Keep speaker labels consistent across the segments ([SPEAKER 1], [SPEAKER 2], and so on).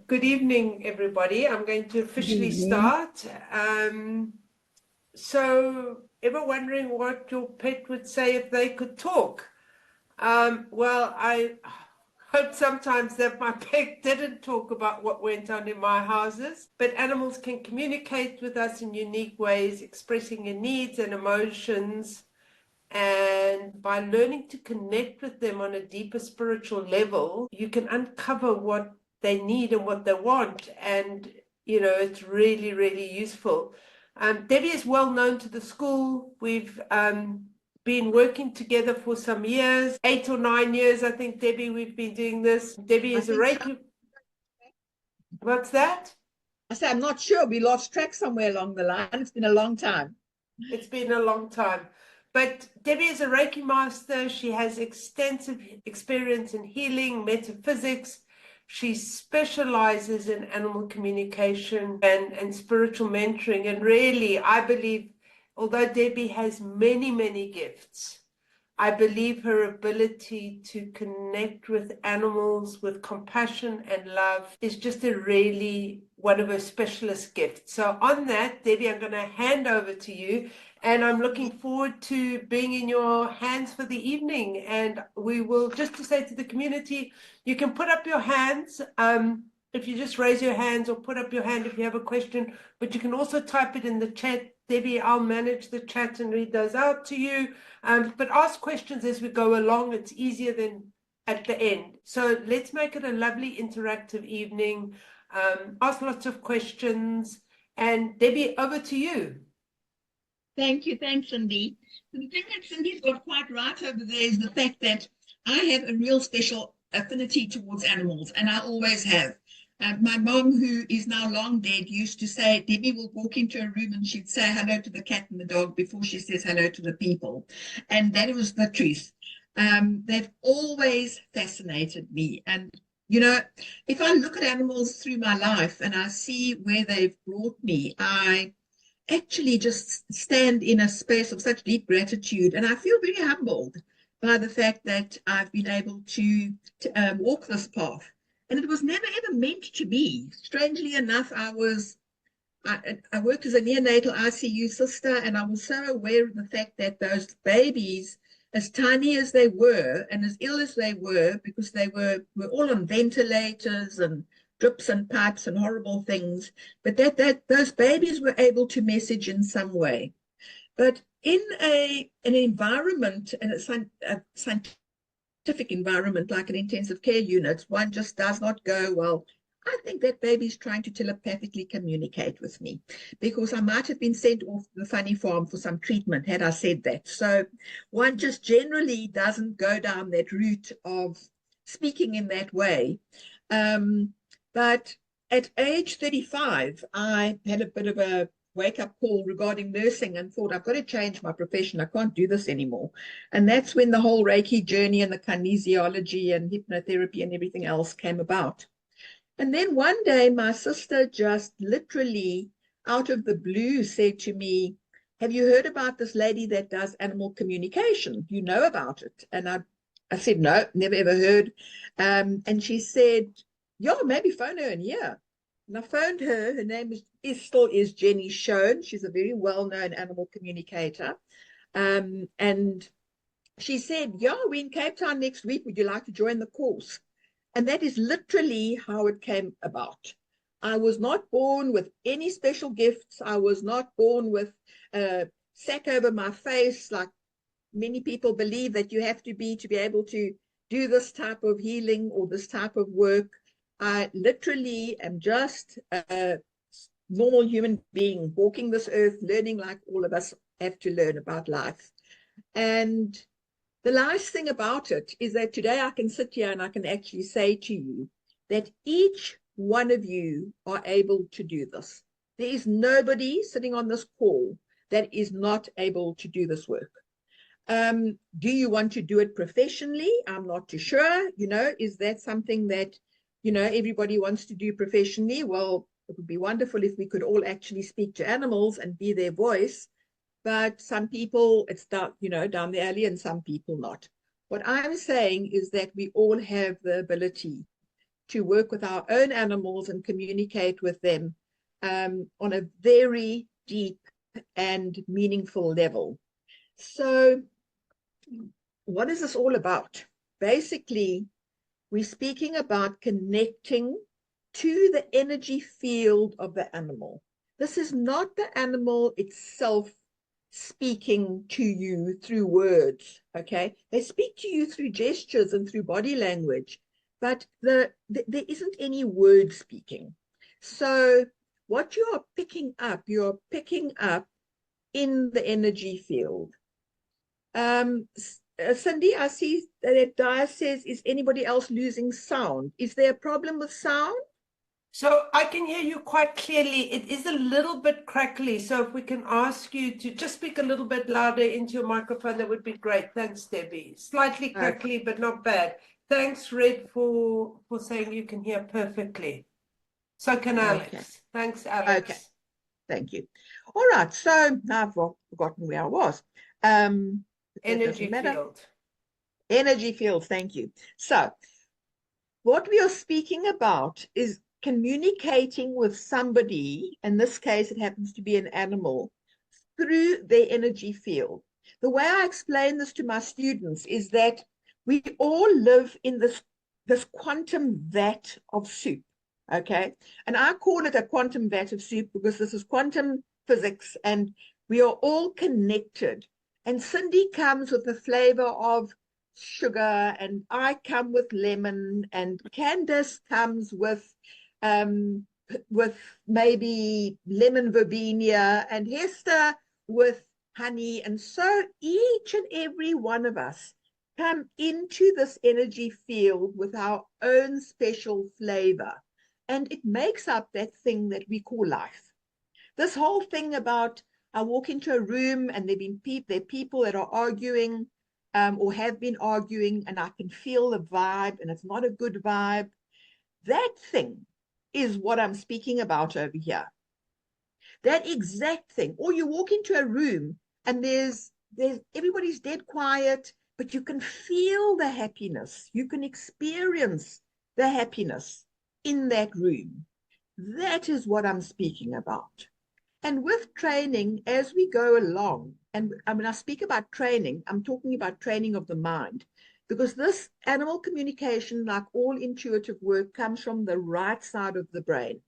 [SPEAKER 1] Good evening, everybody. I'm going to officially start. So, ever wondering what your pet would say if they could talk? Well, I hope sometimes that my pet didn't talk about what went on in my houses, but animals can communicate with us in unique ways, expressing their needs and emotions. And by learning to connect with them on a deeper spiritual level, you can uncover what they need and what they want. And, it's really, really useful. Debbie is well known to the school. We've been working together for some years, 8 or 9 years, I think, Debbie, we've been doing this. Debbie is a Reiki. What's that?
[SPEAKER 2] I said, I'm not sure. We lost track somewhere along the line. It's been a long time.
[SPEAKER 1] It's been a long time. But Debbie is a Reiki master. She has extensive experience in healing, metaphysics. She specializes in animal communication and spiritual mentoring. And really, I believe, although Debbie has many, many gifts, I believe her ability to connect with animals with compassion and love is just a really one of her specialist gifts. So on that, Debbie, I'm going to hand over to you, and I'm looking forward to being in your hands for the evening. And we will, just to say to the community, you can put up your hands if you just raise your hands, or put up your hand if you have a question, but you can also type it in the chat. Debbie, I'll manage the chat and read those out to you. But ask questions as we go along. It's easier than at the end. So let's make it a lovely interactive evening. Ask lots of questions. And Debbie, over to you.
[SPEAKER 2] Thank you. Thanks, Cindy. The thing that Cindy's got quite right over there is the fact that I have a real special affinity towards animals, and I always have. My mom, who is now long dead, used to say, Debbie will walk into a room and she'd say hello to the cat and the dog before she says hello to the people. And that was the truth. They've always fascinated me. And, if I look at animals through my life and I see where they've brought me, I actually just stand in a space of such deep gratitude. And I feel very humbled by the fact that I've been able to walk this path. And it was never, ever meant to be. Strangely enough, I worked as a neonatal ICU sister, and I was so aware of the fact that those babies, as tiny as they were and as ill as they were, because they were all on ventilators and drips and pipes and horrible things, but that those babies were able to message in some way. But in an environment, and a scientific environment like an intensive care unit, one just does not go, well, I think that baby's trying to telepathically communicate with me, because I might have been sent off the funny farm for some treatment had I said that. So one just generally doesn't go down that route of speaking in that way. But at age 35, I had a bit of a wake-up call regarding nursing and thought, I've got to change my profession. I can't do this anymore. And that's when the whole Reiki journey and the Kinesiology and Hypnotherapy and everything else came about. And then one day, my sister just literally out of the blue said to me, have you heard about this lady that does animal communication? You know about it? And I said, no, never ever heard. And she said, yeah, maybe phone her in here. And I phoned her. Her name still is Jenny Schoen. She's a very well-known animal communicator. And she said, yeah, we're in Cape Town next week. Would you like to join the course? And that is literally how it came about. I was not born with any special gifts. I was not born with a sack over my face like many people believe that you have to be able to do this type of healing or this type of work. I literally am just a normal human being walking this earth, learning like all of us have to learn about life. And the nice thing about it is that today I can sit here and I can actually say to you that each one of you are able to do this. There is nobody sitting on this call that is not able to do this work. Do you want to do it professionally? I'm not too sure. Is that something that everybody wants to do professionally? Well, it would be wonderful if we could all actually speak to animals and be their voice. But some people, it's down the alley, and some people not. What I'm saying is that we all have the ability to work with our own animals and communicate with them on a very deep and meaningful level. So what is this all about? Basically, we're speaking about connecting to the energy field of the animal. This is not the animal itself speaking to you through words, okay? They speak to you through gestures and through body language, but there isn't any word speaking. So what you're picking up in the energy field. Cindy, I see that Dia says, is anybody else losing sound? Is there a problem with sound?
[SPEAKER 1] So I can hear you quite clearly. It is a little bit crackly. So if we can ask you to just speak a little bit louder into your microphone, that would be great. Thanks, Debbie. Slightly crackly, okay, but not bad. Thanks, Red, for saying you can hear perfectly. So can Alex.
[SPEAKER 2] Okay.
[SPEAKER 1] Thanks, Alex.
[SPEAKER 2] Okay. Thank you. All right. So now I've forgotten where I was.
[SPEAKER 1] Energy field.
[SPEAKER 2] Energy field. Thank you. So what we are speaking about is communicating with somebody, in this case, it happens to be an animal, through their energy field. The way I explain this to my students is that we all live in this quantum vat of soup, okay? And I call it a quantum vat of soup because this is quantum physics and we are all connected. And Cindy comes with the flavor of sugar, and I come with lemon, and Candace comes with maybe lemon verbena, and Hester with honey. And so each and every one of us come into this energy field with our own special flavor, and it makes up that thing that we call life. This whole thing about I walk into a room and there are people that are arguing or have been arguing, and I can feel the vibe and it's not a good vibe. That thing is what I'm speaking about over here. That exact thing. Or you walk into a room and there's everybody's dead quiet, but you can feel the happiness. You can experience the happiness in that room. That is what I'm speaking about. And with training, as we go along, and when I speak about training, I'm talking about training of the mind, because this animal communication, like all intuitive work, comes from the right side of the brain.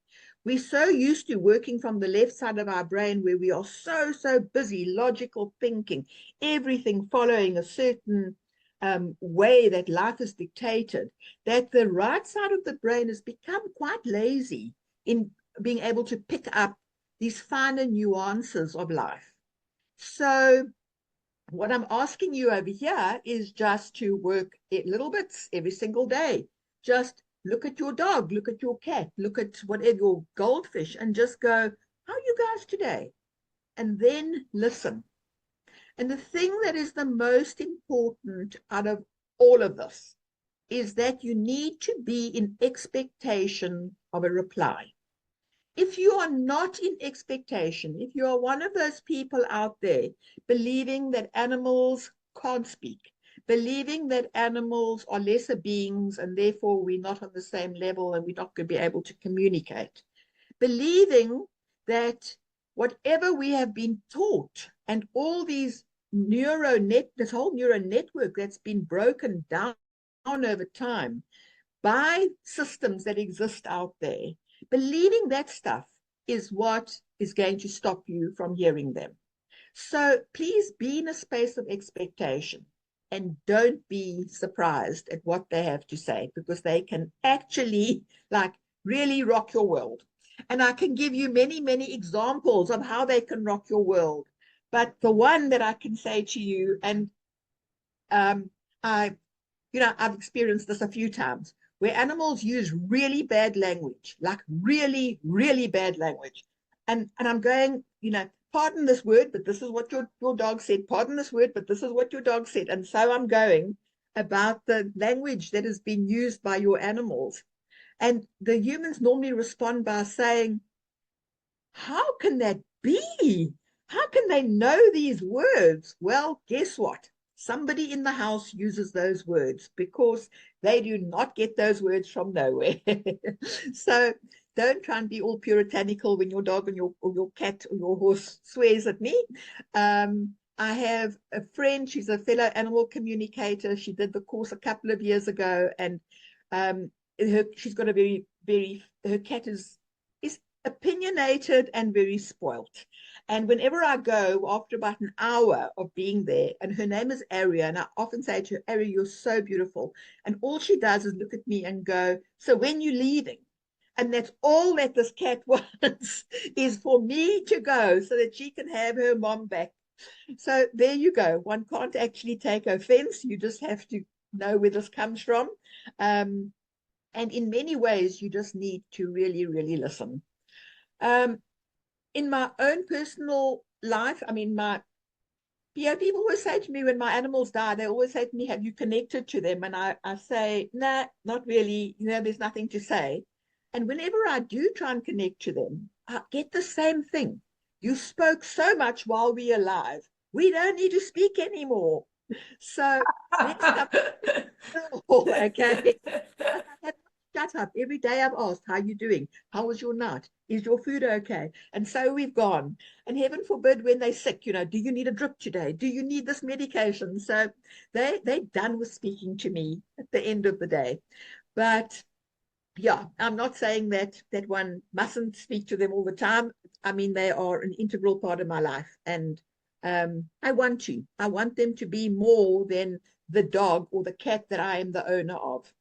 [SPEAKER 2] We're so used to working from the left side of our brain where we are so busy, logical thinking, everything following a certain way that life is dictated, that the right side of the brain has become quite lazy in being able to pick up these finer nuances of life. So what I'm asking you over here is just to work little bits every single day. Just look at your dog, look at your cat, look at whatever, your goldfish, and just go, how are you guys today? And then listen. And the thing that is the most important out of all of this is that you need to be in expectation of a reply. If you are not in expectation, if you are one of those people out there believing that animals can't speak, believing that animals are lesser beings and therefore we're not on the same level and we're not going to be able to communicate, believing that whatever we have been taught and all these this whole neural network that's been broken down over time by systems that exist out there, believing that stuff is what is going to stop you from hearing them. So please be in a space of expectation and don't be surprised at what they have to say, because they can actually really rock your world. And I can give you many examples of how they can rock your world. But the one that I can say to you, and I've experienced this a few times, where animals use really bad language, like really bad language. And I'm going, pardon this word, but this is what your dog said. Pardon this word, but this is what your dog said. And so I'm going about the language that has been used by your animals. And the humans normally respond by saying, how can that be? How can they know these words? Well, guess what? somebody in the house uses those words, because they do not get those words from nowhere. So don't try and be all puritanical when your dog or your cat or your horse swears at me. I have a friend, she's a fellow animal communicator. She did the course a couple of years ago, and she's got a her cat is opinionated and very spoilt. And whenever I go, after about an hour of being there, and her name is Aria, and I often say to her, Aria, you're so beautiful. And all she does is look at me and go, so when you leaving? And that's all that this cat wants, is for me to go so that she can have her mom back. So there you go. One can't actually take offense. You just have to know where this comes from. And in many ways, you just need to really, really listen. In my own personal life, I mean, people always say to me when my animals die, they always say to me, have you connected to them? And I say, nah, not really. There's nothing to say. And whenever I do try and connect to them, I get the same thing. You spoke so much while we are alive. We don't need to speak anymore. So let's come. Okay. Shut up. Every day I've asked, how are you doing? How was your night? Is your food okay? And so we've gone. And heaven forbid, when they're sick, do you need a drip today? Do you need this medication? So they're done with speaking to me at the end of the day. But yeah, I'm not saying that one mustn't speak to them all the time. I mean, they are an integral part of my life. And I want them to be more than the dog or the cat that I am the owner of.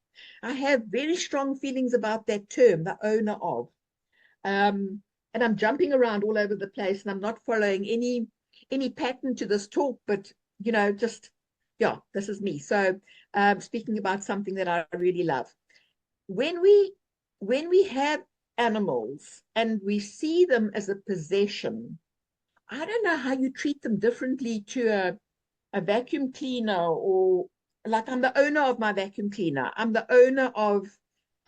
[SPEAKER 2] I have very strong feelings about that term, the owner of. And I'm jumping around all over the place, and I'm not following any pattern to this talk, but just this is me. So speaking about something that I really love. When we have animals and we see them as a possession, I don't know how you treat them differently to a vacuum cleaner, or like, I'm the owner of my vacuum cleaner. I'm the owner of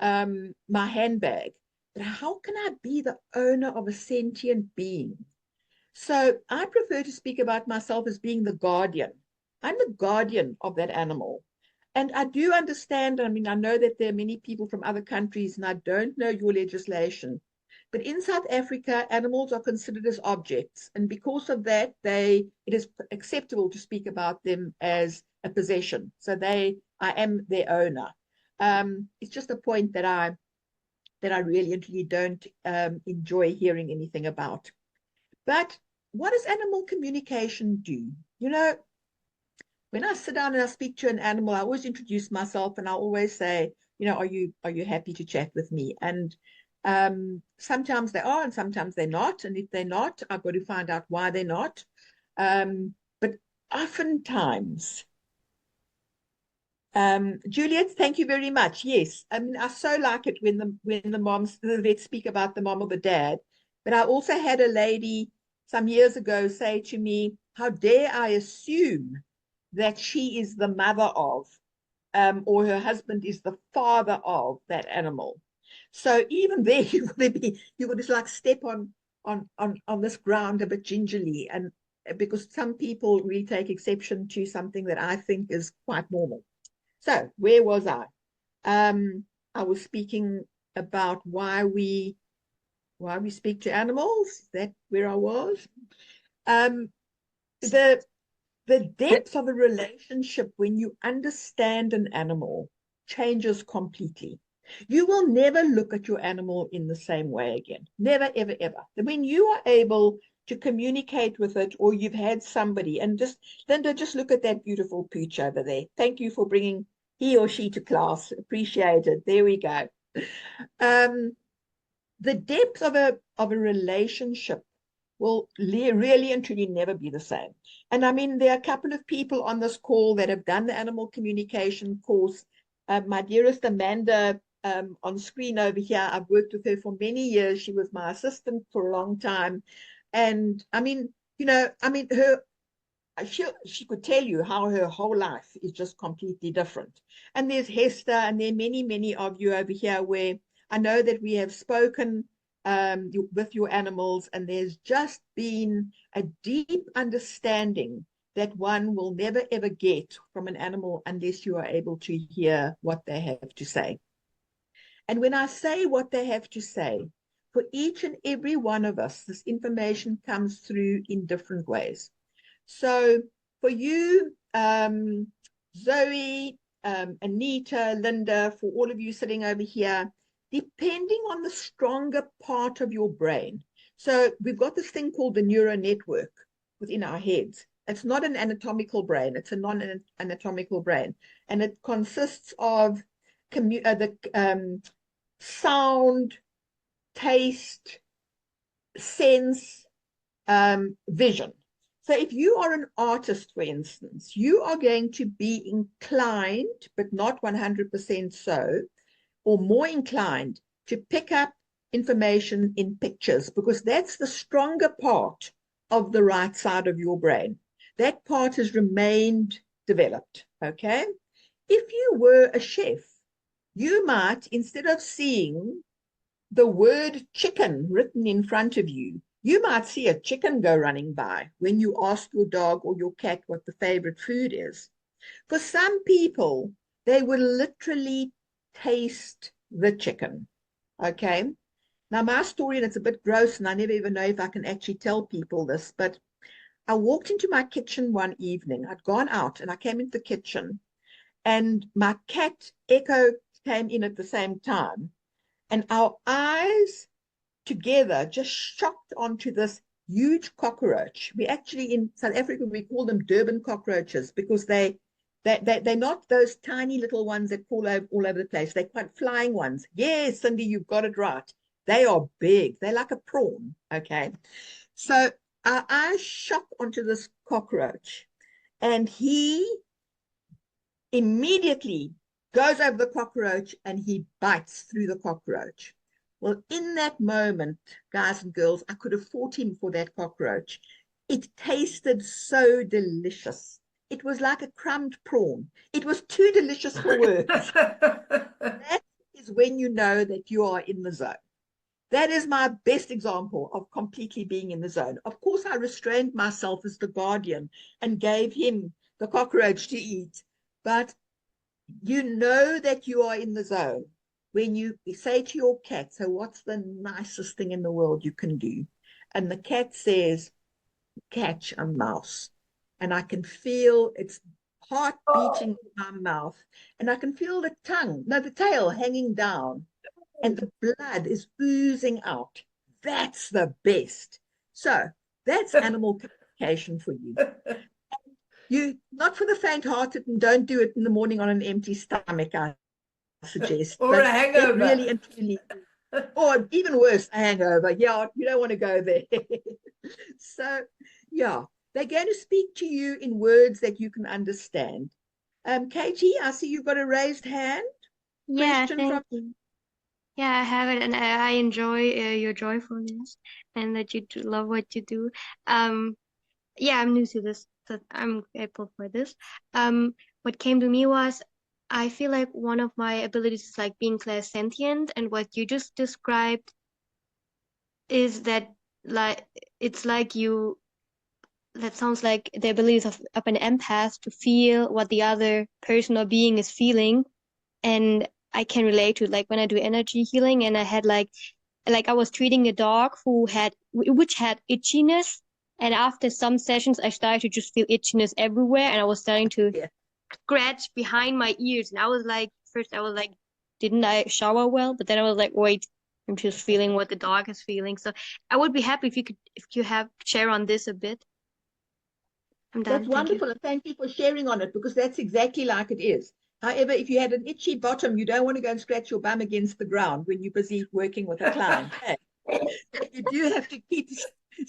[SPEAKER 2] my handbag. But how can I be the owner of a sentient being? So I prefer to speak about myself as being the guardian. I'm the guardian of that animal. And I do understand, I mean, I know that there are many people from other countries, and I don't know your legislation. But in South Africa, animals are considered as objects. And because of that, it is acceptable to speak about them as a possession. So I am their owner. It's just a point that I really and truly don't enjoy hearing anything about. But what does animal communication do? When I sit down and I speak to an animal, I always introduce myself, and I always say, are you happy to chat with me? And sometimes they are, and sometimes they're not. And if they're not, I've got to find out why they're not. But oftentimes, Juliet, thank you very much. Yes, I mean, I so like it when the moms, the vets speak about the mom or the dad. But I also had a lady some years ago say to me, how dare I assume that she is the mother of, or her husband is the father of that animal. So even there, you would just like step on this ground a bit gingerly, and because some people really take exception to something that I think is quite normal. So where was I? I was speaking about why we speak to animals. Is that where I was? The depth of a relationship when you understand an animal changes completely. You will never look at your animal in the same way again. Never, ever, ever. When you are able to communicate with it, or you've had somebody, and Linda, just look at that beautiful pooch over there. Thank you for bringing he or she to class. Appreciate it. There we go. The depth of a relationship will really and truly never be the same. And I mean, there are a couple of people on this call that have done the animal communication course. My dearest Amanda on screen over here, I've worked with her for many years. She was my assistant for a long time. And I mean, she could tell you how her whole life is just completely different. And there's Hester, and there are many, many of you over here where I know that we have spoken with your animals, and there's just been a deep understanding that one will never ever get from an animal unless you are able to hear what they have to say. And when I say what they have to say, for each and every one of us, this information comes through in different ways. So for you, Zoe, Anita, Linda, for all of you sitting over here, depending on the stronger part of your brain. So we've got this thing called the neural network within our heads. It's not an anatomical brain. It's a non-anatomical brain. And it consists of the sound, taste, sense, vision. So if you are an artist, for instance, you are going to be inclined, but not 100% so, or more inclined to pick up information in pictures, because that's the stronger part of the right side of your brain. That part has remained developed, okay? If you were a chef, you might, instead of seeing the word chicken written in front of you, you might see a chicken go running by when you ask your dog or your cat what the favorite food is. For some people, they will literally taste the chicken, okay? Now, my story, and it's a bit gross, and I never even know if I can actually tell people this, but I walked into my kitchen one evening. I'd gone out, and I came into the kitchen, and my cat, Echo, came in at the same time, and our eyes together just shocked onto this huge cockroach. We actually, in South Africa, we call them Durban cockroaches, because they're not those tiny little ones that crawl all over the place. They're quite flying ones. Yes, Cindy, you've got it right. They are big. They're like a prawn, okay? So our eyes shocked onto this cockroach, and he immediately goes over the cockroach and he bites through the cockroach. Well, in that moment, guys and girls, I could have fought him for that cockroach. It tasted so delicious. It was like a crumbed prawn. It was too delicious for words. That is when you know that you are in the zone. That is my best example of completely being in the zone. Of course, I restrained myself as the guardian and gave him the cockroach to eat. But you know that you are in the zone when you say to your cat, so what's the nicest thing in the world you can do? And the cat says, catch a mouse. And I can feel its heart beating in my mouth. And I can feel the tail hanging down. And the blood is oozing out. That's the best. So that's animal communication for you. You, not for the faint-hearted, and don't do it in the morning on an empty stomach, I suggest.
[SPEAKER 1] Or a hangover.
[SPEAKER 2] Really and truly, or even worse, a hangover. Yeah, you don't want to go there. So, yeah, they're going to speak to you in words that you can understand. Katie, I see you've got a raised hand.
[SPEAKER 3] Yeah,
[SPEAKER 2] Question
[SPEAKER 3] thank
[SPEAKER 2] from
[SPEAKER 3] you. Yeah, I have it, and I enjoy your joyfulness and that you love what you do. Yeah, I'm new to this, so I'm grateful for this. What came to me was I feel like one of my abilities is like being clairsentient, and what you just described is that like it's like you that sounds like the abilities of an empath to feel what the other person or being is feeling, and I can relate to like when I do energy healing, and I had like I was treating a dog which had itchiness, and after some sessions I started to just feel itchiness everywhere, and I was starting to
[SPEAKER 2] yeah.
[SPEAKER 3] scratch behind my ears, and I was like, first I was like, didn't I shower well? But then I was like, wait, I'm just feeling what the dog is feeling. So I would be happy if you have share on this a bit. I'm
[SPEAKER 2] That's
[SPEAKER 3] done. Thank you.
[SPEAKER 2] wonderful. And thank you for sharing on it, because that's exactly like it is. However, if you had an itchy bottom, you don't want to go and scratch your bum against the ground when you're busy working with a client. Hey? You do have to keep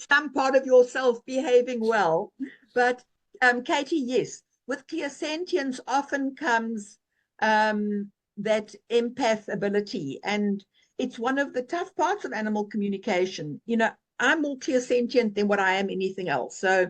[SPEAKER 2] some part of yourself behaving well. But Katie, yes, with clairsentience often comes that empath ability. And it's one of the tough parts of animal communication. You know, I'm more clairsentient than what I am anything else. So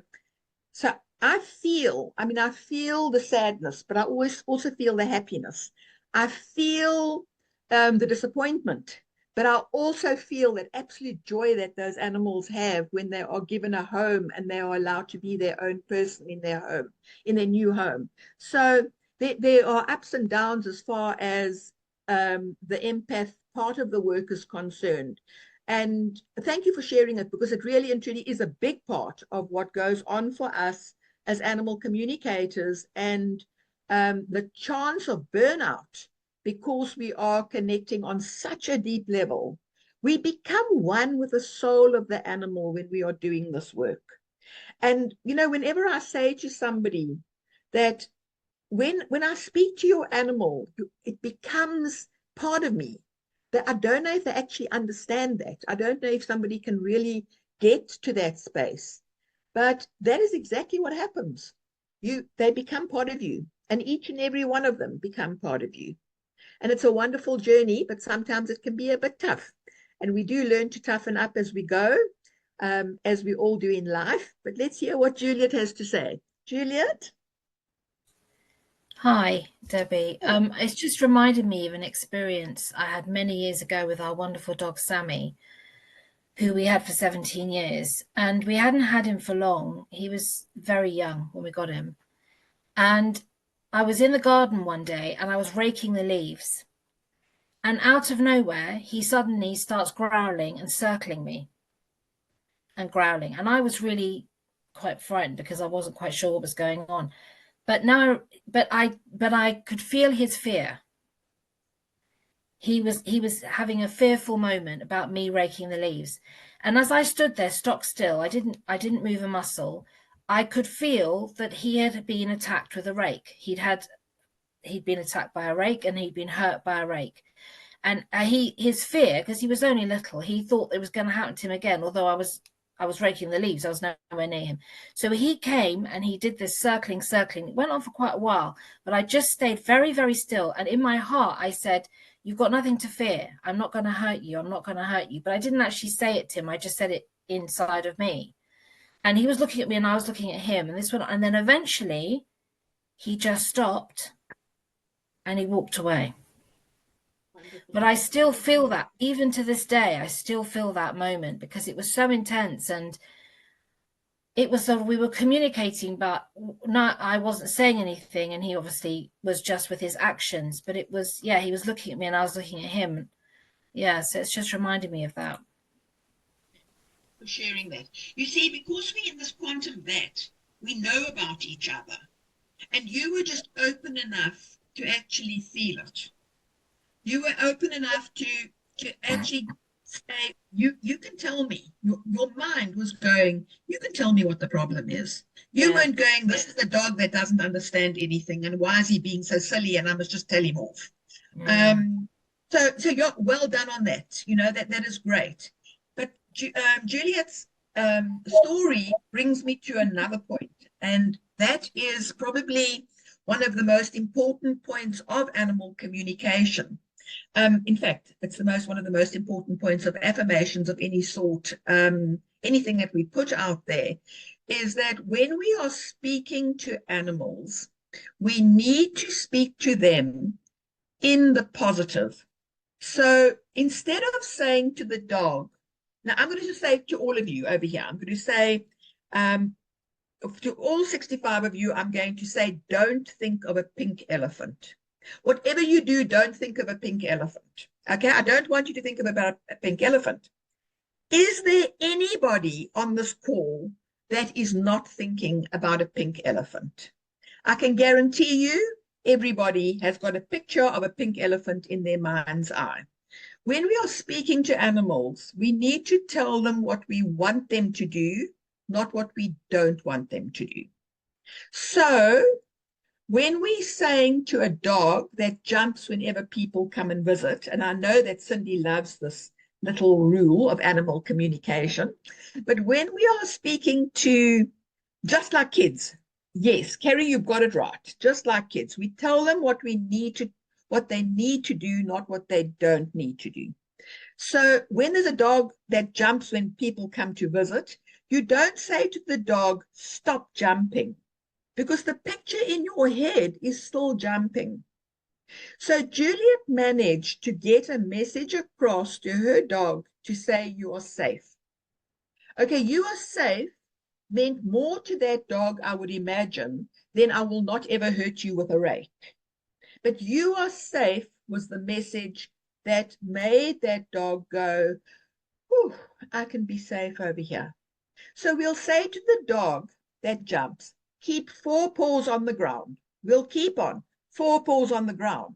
[SPEAKER 2] I feel the sadness, but I always also feel the happiness. I feel the disappointment, But I also feel that absolute joy that those animals have when they are given a home and they are allowed to be their own person in their home, in their new home. So there are ups and downs as far as the empath part of the work is concerned. And thank you for sharing it, because it really and truly is a big part of what goes on for us as animal communicators, and the chance of burnout, because we are connecting on such a deep level. We become one with the soul of the animal when we are doing this work. And, you know, whenever I say to somebody that when I speak to your animal, it becomes part of me, that I don't know if they actually understand that. I don't know if somebody can really get to that space. But that is exactly what happens. They become part of you, and each and every one of them become part of you. And it's a wonderful journey, but sometimes it can be a bit tough. And we do learn to toughen up as we go, as we all do in life. But let's hear what Juliet has to say. Juliet?
[SPEAKER 4] Hi, Debbie. It's just reminded me of an experience I had many years ago with our wonderful dog, Sammy, who we had for 17 years. And we hadn't had him for long. He was very young when we got him. And I was in the garden one day and I was raking the leaves. And out of nowhere, he suddenly starts growling and circling me and growling. And I was really quite frightened because I wasn't quite sure what was going on. But I could feel his fear. He was having a fearful moment about me raking the leaves. And as I stood there stock still, I didn't move a muscle. I could feel that he had been attacked with a rake. He'd been attacked by a rake and he'd been hurt by a rake. And his fear, because he was only little, he thought it was going to happen to him again, although I was raking the leaves. I was nowhere near him. So he came and he did this circling. It went on for quite a while, but I just stayed very, very still. And in my heart, I said, you've got nothing to fear. I'm not going to hurt you. I'm not going to hurt you. But I didn't actually say it to him. I just said it inside of me. And he was looking at me and I was looking at him. And then eventually he just stopped and he walked away. But I still feel that, even to this day, I still feel that moment because it was so intense, and it was sort of, we were communicating, but not, I wasn't saying anything, and he obviously was just with his actions. But it was, yeah, he was looking at me and I was looking at him. Yeah, so it's just reminded me of that.
[SPEAKER 2] For sharing that. You see, because we're in this quantum vat, we know about each other, and you were just open enough to actually feel it. You were open enough to actually say, you can tell me. Your mind was going, you can tell me what the problem is. You weren't going, this is a dog that doesn't understand anything, and why is he being so silly, and I must just tell him off. So you're well done on that. You know, that is great. But Juliet's story brings me to another point, and that is probably one of the most important points of animal communication. In fact, it's one of the most important points of affirmations of any sort, anything that we put out there, is that when we are speaking to animals, we need to speak to them in the positive. So instead of saying to the dog, now I'm going to just say to all of you over here, I'm going to say, to all 65 of you, I'm going to say, don't think of a pink elephant. Whatever you do, don't think of a pink elephant. Okay, I don't want you to think about a pink elephant. Is there anybody on this call that is not thinking about a pink elephant? I can guarantee you everybody has got a picture of a pink elephant in their mind's eye. When we are speaking to animals, we need to tell them what we want them to do, not what we don't want them to do. So when we're saying to a dog that jumps whenever people come and visit, and I know that Cindy loves this little rule of animal communication, but when we are speaking to, just like kids, yes, Kerry, you've got it right, just like kids, we tell them what they need to do, not what they don't need to do. So when there's a dog that jumps when people come to visit, you don't say to the dog, stop jumping, because the picture in your head is still jumping. So Juliet managed to get a message across to her dog to say, you are safe. Okay, you are safe meant more to that dog, I would imagine, than I will not ever hurt you with a rake. But you are safe was the message that made that dog go, whew, I can be safe over here. So we'll say to the dog that jumps, keep 4 paws on the ground. We'll keep on 4 paws on the ground.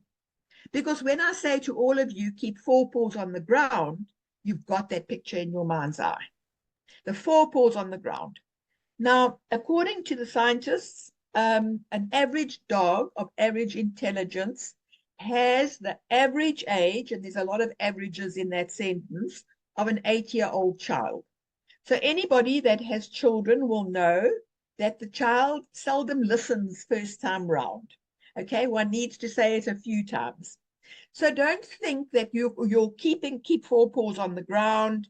[SPEAKER 2] Because when I say to all of you, keep 4 paws on the ground, you've got that picture in your mind's eye. The 4 paws on the ground. Now, according to the scientists, an average dog of average intelligence has the average age, and there's a lot of averages in that sentence, of an 8-year-old child. So anybody that has children will know that the child seldom listens first time round. Okay, one needs to say it a few times. So don't think that you're keep 4 paws on the ground,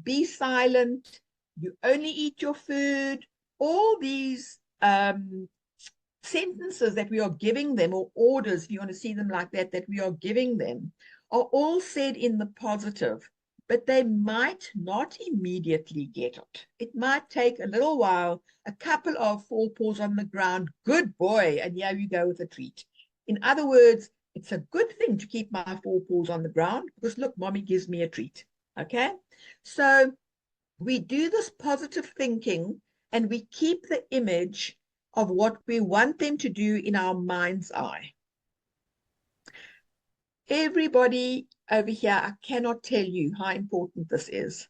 [SPEAKER 2] be silent, you only eat your food. All these sentences that we are giving them, or orders, if you want to see them like that, that we are giving them, are all said in the positive, but they might not immediately get it. It might take a little while, a couple of 4 paws on the ground, good boy, and here you go with a treat. In other words, it's a good thing to keep my 4 paws on the ground because look, mommy gives me a treat. Okay, so we do this positive thinking and we keep the image of what we want them to do in our mind's eye. Everybody over here, I cannot tell you how important this is.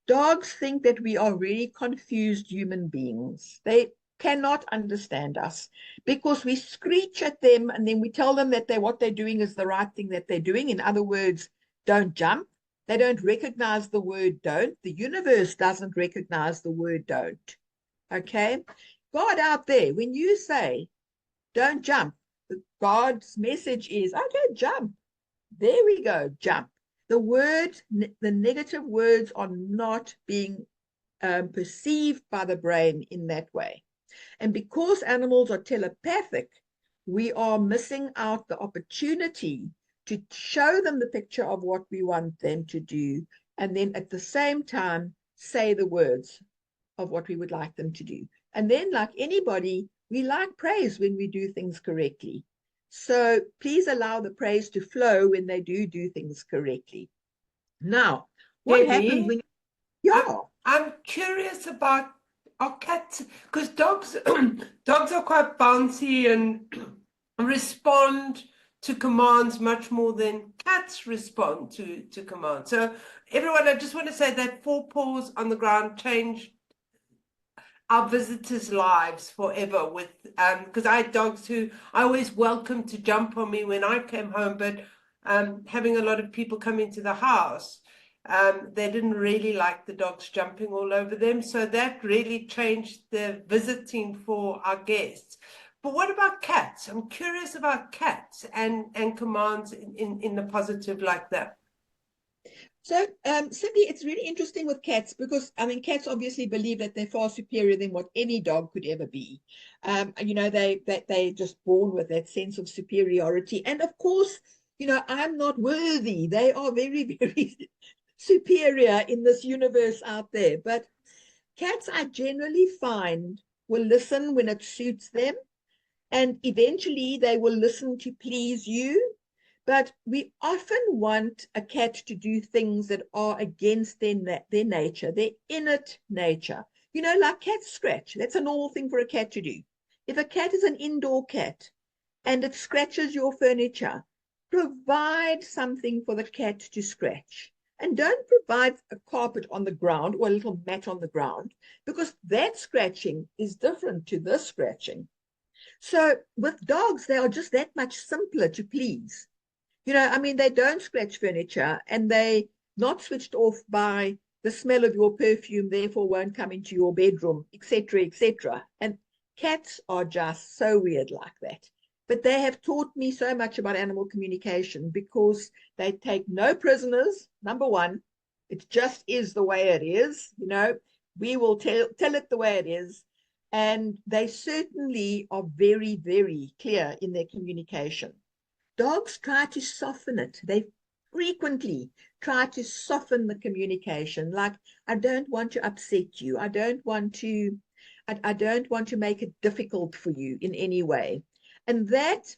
[SPEAKER 2] Dogs think that we are really confused human beings. They cannot understand us because we screech at them and then we tell them that what they're doing is the right thing that they're doing. In other words, don't jump. They don't recognize the word don't. The universe doesn't recognize the word don't. Okay? God out there, when you say don't jump, God's message is, okay, jump. There we go, jump. The negative words are not being perceived by the brain in that way. And because animals are telepathic, we are missing out the opportunity to show them the picture of what we want them to do, and then at the same time, say the words of what we would like them to do. And then, like anybody, we like praise when we do things correctly. So please allow the praise to flow when they do things correctly. Now, what
[SPEAKER 1] Debbie,
[SPEAKER 2] happens when...
[SPEAKER 1] I'm curious about our cats, because dogs are quite bouncy and respond to commands much more than cats respond to commands. So everyone, I just want to say that 4 paws on the ground changed our visitors' lives forever, with because I had dogs who I always welcomed to jump on me when I came home, but having a lot of people come into the house, they didn't really like the dogs jumping all over them. So that really changed the visiting for our guests. But what about cats? I'm curious about cats and commands in the positive like that.
[SPEAKER 2] So, Cindy, it's really interesting with cats because, I mean, cats obviously believe that they're far superior than what any dog could ever be. You know, they're just born with that sense of superiority. And of course, you know, I'm not worthy. They are very, very superior in this universe out there. But cats, I generally find, will listen when it suits them. And eventually they will listen to please you. But we often want a cat to do things that are against their nature, their innate nature. You know, like cats scratch. That's a normal thing for a cat to do. If a cat is an indoor cat and it scratches your furniture, provide something for the cat to scratch. And don't provide a carpet on the ground or a little mat on the ground, because that scratching is different to this scratching. So with dogs, they are just that much simpler to please. You know, I mean, they don't scratch furniture and they not switched off by the smell of your perfume, therefore won't come into your bedroom, etc., etc. And cats are just so weird like that. But they have taught me so much about animal communication because they take no prisoners, number one. It just is the way it is. You know, we will tell it the way it is. And they certainly are very, very clear in their communication. dogs try to soften it. They frequently try to soften the communication. Like, I don't want to upset you. I don't want to make it difficult for you in any way. And that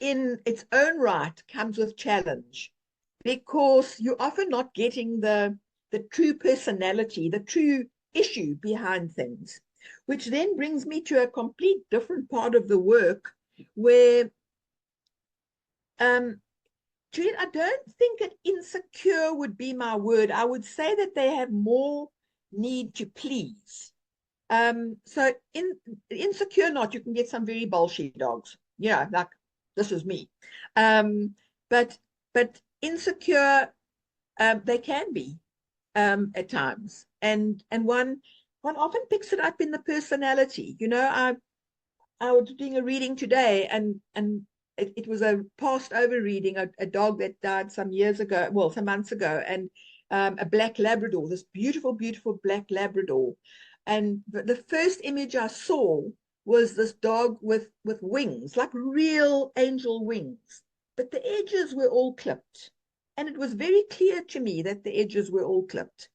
[SPEAKER 2] in its own right comes with challenge, because you're often not getting the true personality, the true issue behind things, which then brings me to a complete different part of the work where Juliet, I don't think that insecure would be my word. I would say that they have more need to please. So insecure not, you can get some very bullshit dogs. Yeah, like this is me. But insecure, they can be at times. And one often picks it up in the personality. You know, I was doing a reading today, and it was a passed over reading, a dog that died some years ago, well, some months ago, and a black Labrador, this beautiful, beautiful black Labrador. And the first image I saw was this dog with wings, like real angel wings, but the edges were all clipped. And it was very clear to me that the edges were all clipped.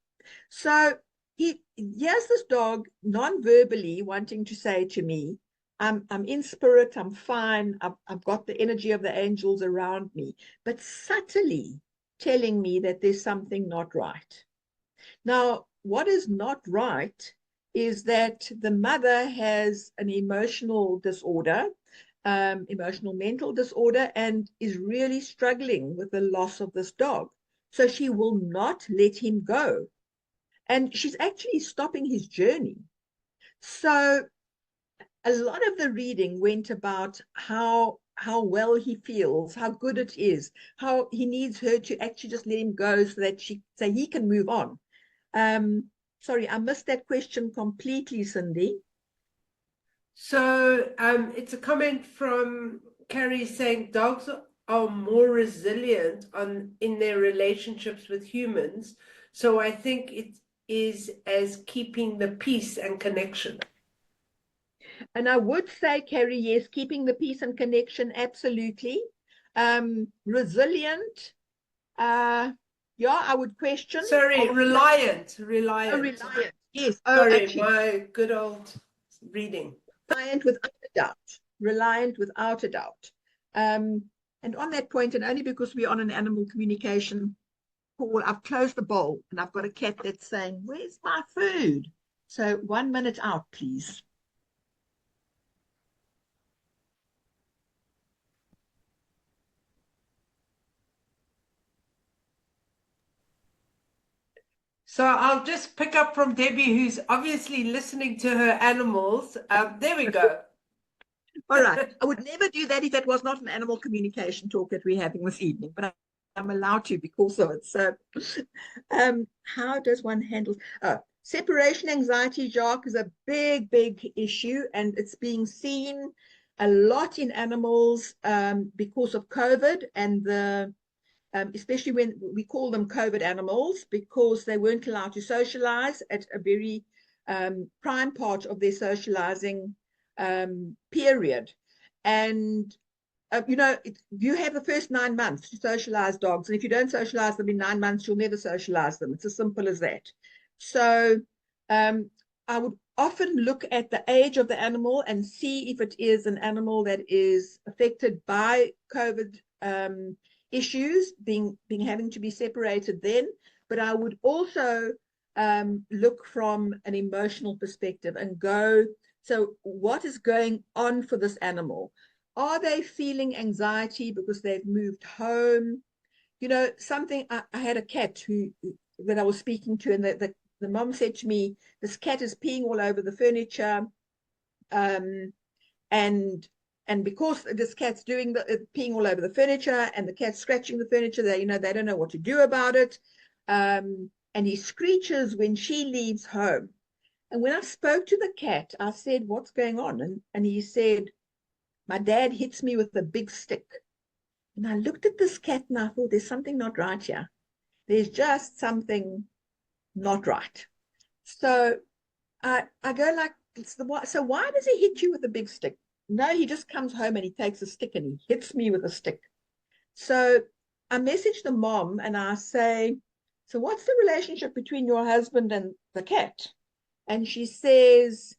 [SPEAKER 2] So here's this dog non-verbally wanting to say to me, I'm in spirit, I'm fine, I've got the energy of the angels around me, but subtly telling me that there's something not right. Now, what is not right is that the mother has an emotional disorder, emotional mental disorder, and is really struggling with the loss of this dog. So she will not let him go. And she's actually stopping his journey. So a lot of the reading went about how well he feels, how good it is, how he needs her to actually just let him go so he can move on. Sorry, I missed that question completely, Cindy.
[SPEAKER 1] So it's a comment from Carrie saying dogs are more resilient in their relationships with humans. So I think it is as keeping the peace and connection.
[SPEAKER 2] And I would say, Carrie, yes, keeping the peace and connection, absolutely. Resilient, yeah, I would question.
[SPEAKER 1] Sorry, reliant.
[SPEAKER 2] Oh, reliant, yes. Oh,
[SPEAKER 1] Sorry,
[SPEAKER 2] actually,
[SPEAKER 1] my good old reading.
[SPEAKER 2] Reliant without a doubt. Reliant without a doubt. And on that point, and only because we're on an animal communication call, I've closed the bowl and I've got a cat that's saying, "Where's my food?" So 1 minute out, please.
[SPEAKER 1] So I'll just pick up from Debbie, who's obviously listening to her animals. There we go.
[SPEAKER 2] All right. I would never do that if that was not an animal communication talk that we're having this evening, but I'm allowed to because of it. So how does one handle separation anxiety, Jacques, is a big, big issue, and it's being seen a lot in animals because of COVID and especially when we call them COVID animals, because they weren't allowed to socialize at a very prime part of their socializing period. And you have the first 9 months to socialize dogs, and if you don't socialize them in 9 months, you'll never socialize them. It's as simple as that. So I would often look at the age of the animal and see if it is an animal that is affected by COVID issues, having to be separated then. But I would also look from an emotional perspective and go, so what is going on for this animal? Are they feeling anxiety because they've moved home? You know, something, I had a cat that I was speaking to, and the mom said to me, this cat is peeing all over the furniture. And because this cat's doing peeing all over the furniture, and the cat's scratching the furniture, they don't know what to do about it. And he screeches when she leaves home. And when I spoke to the cat, I said, "What's going on?" And he said, "My dad hits me with a big stick." And I looked at this cat and I thought, there's something not right here. There's just something not right. So I go like, so why does he hit you with a big stick? No, he just comes home and he takes a stick and he hits me with a stick. So I message the mom and I say, so what's the relationship between your husband and the cat? And she says,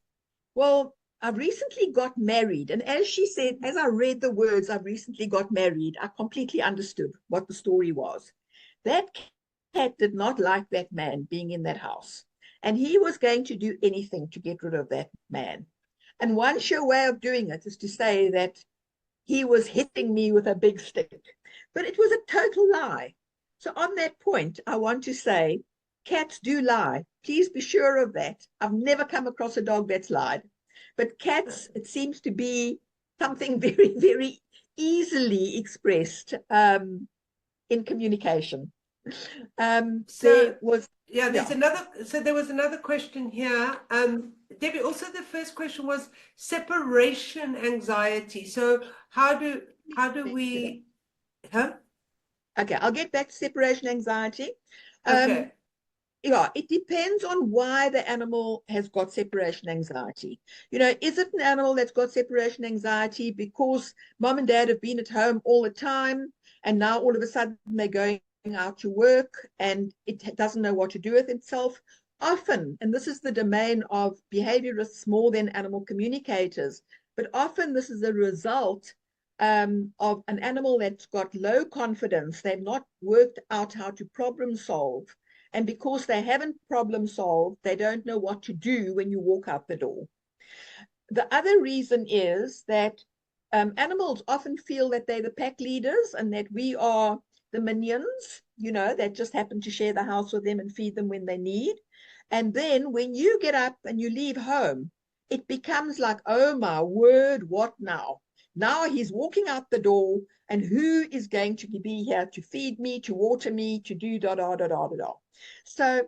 [SPEAKER 2] well, I've recently got married. And as she said, as I read the words, I've recently got married, I completely understood what the story was. That cat did not like that man being in that house. And he was going to do anything to get rid of that man. And one sure way of doing it is to say that he was hitting me with a big stick. But it was a total lie. So on that point, I want to say, cats do lie. Please be sure of that. I've never come across a dog that's lied. But cats, it seems to be something very, very easily expressed in communication. There was,
[SPEAKER 1] yeah, there's
[SPEAKER 2] yeah.
[SPEAKER 1] another. So there was another question here. Debbie, also the first question was separation anxiety. So how do we? Huh?
[SPEAKER 2] Okay, I'll get back to separation anxiety.
[SPEAKER 1] Okay.
[SPEAKER 2] Yeah, it depends on why the animal has got separation anxiety. You know, is it an animal that's got separation anxiety because mom and dad have been at home all the time and now all of a sudden they're going out to work and it doesn't know what to do with itself? Often, and this is the domain of behaviorists more than animal communicators, but often this is a result of an animal that's got low confidence. They've not worked out how to problem solve. And because they haven't problem solved, they don't know what to do when you walk out the door. The other reason is that animals often feel that they're the pack leaders and that we are the minions, you know, that just happen to share the house with them and feed them when they need. And then when you get up and you leave home, it becomes like, oh my word, what now? Now he's walking out the door, and who is going to be here to feed me, to water me, to do da da da da da da. So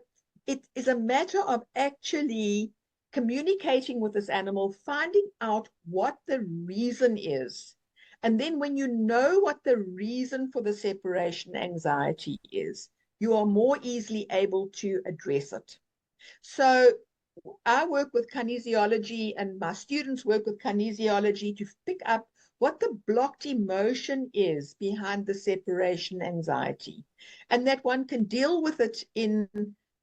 [SPEAKER 2] it is a matter of actually communicating with this animal, finding out what the reason is. And then when you know what the reason for the separation anxiety is, you are more easily able to address it. So I work with kinesiology and my students work with kinesiology to pick up what the blocked emotion is behind the separation anxiety, and that one can deal with it in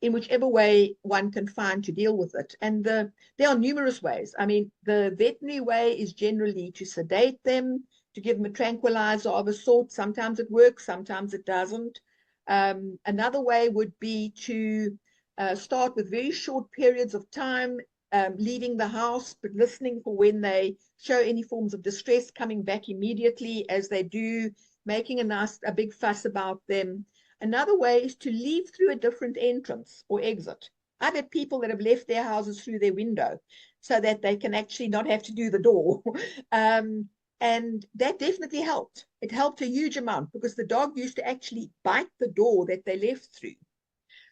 [SPEAKER 2] whichever way one can find to deal with it. And there are numerous ways. I mean, the veterinary way is generally to sedate them, to give them a tranquilizer of a sort. Sometimes it works, sometimes it doesn't. Another way would be to start with very short periods of time, leaving the house, but listening for when they show any forms of distress, coming back immediately as they do, making a big fuss about them. Another way is to leave through a different entrance or exit. I've had people that have left their houses through their window so that they can actually not have to do the door. And that definitely helped. It helped a huge amount because the dog used to actually bite the door that they left through.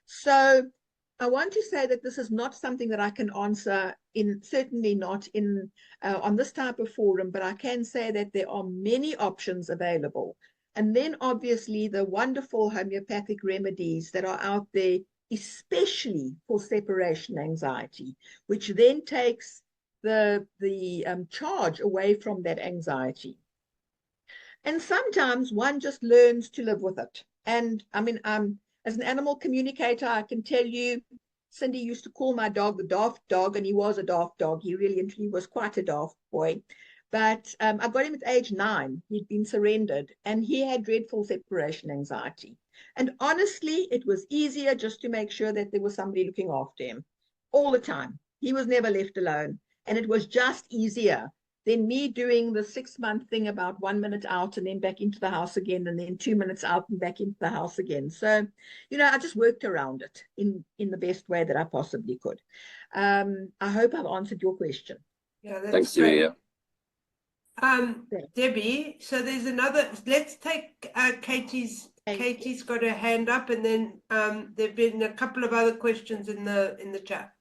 [SPEAKER 2] So I want to say that this is not something that I can answer certainly not on this type of forum, but I can say that there are many options available. And then obviously the wonderful homeopathic remedies that are out there, especially for separation anxiety, which then takes the charge away from that anxiety. And sometimes one just learns to live with it. And I mean, as an animal communicator, I can tell you, Cindy used to call my dog the daft dog, and he was a daft dog. He really and truly was quite a daft boy. But I got him at age 9. He'd been surrendered, and he had dreadful separation anxiety. And honestly, it was easier just to make sure that there was somebody looking after him all the time. He was never left alone. And it was just easier than me doing the 6-month thing about 1 minute out and then back into the house again, and then 2 minutes out and back into the house again. So, you know, I just worked around it in the best way that I possibly could. I hope I've answered your question.
[SPEAKER 1] Yeah, that's
[SPEAKER 5] Thanks,
[SPEAKER 1] great.
[SPEAKER 5] Debbie.
[SPEAKER 1] Debbie, so there's another, let's take Katie's. Katie's got her hand up, and then there've been a couple of other questions in the chat.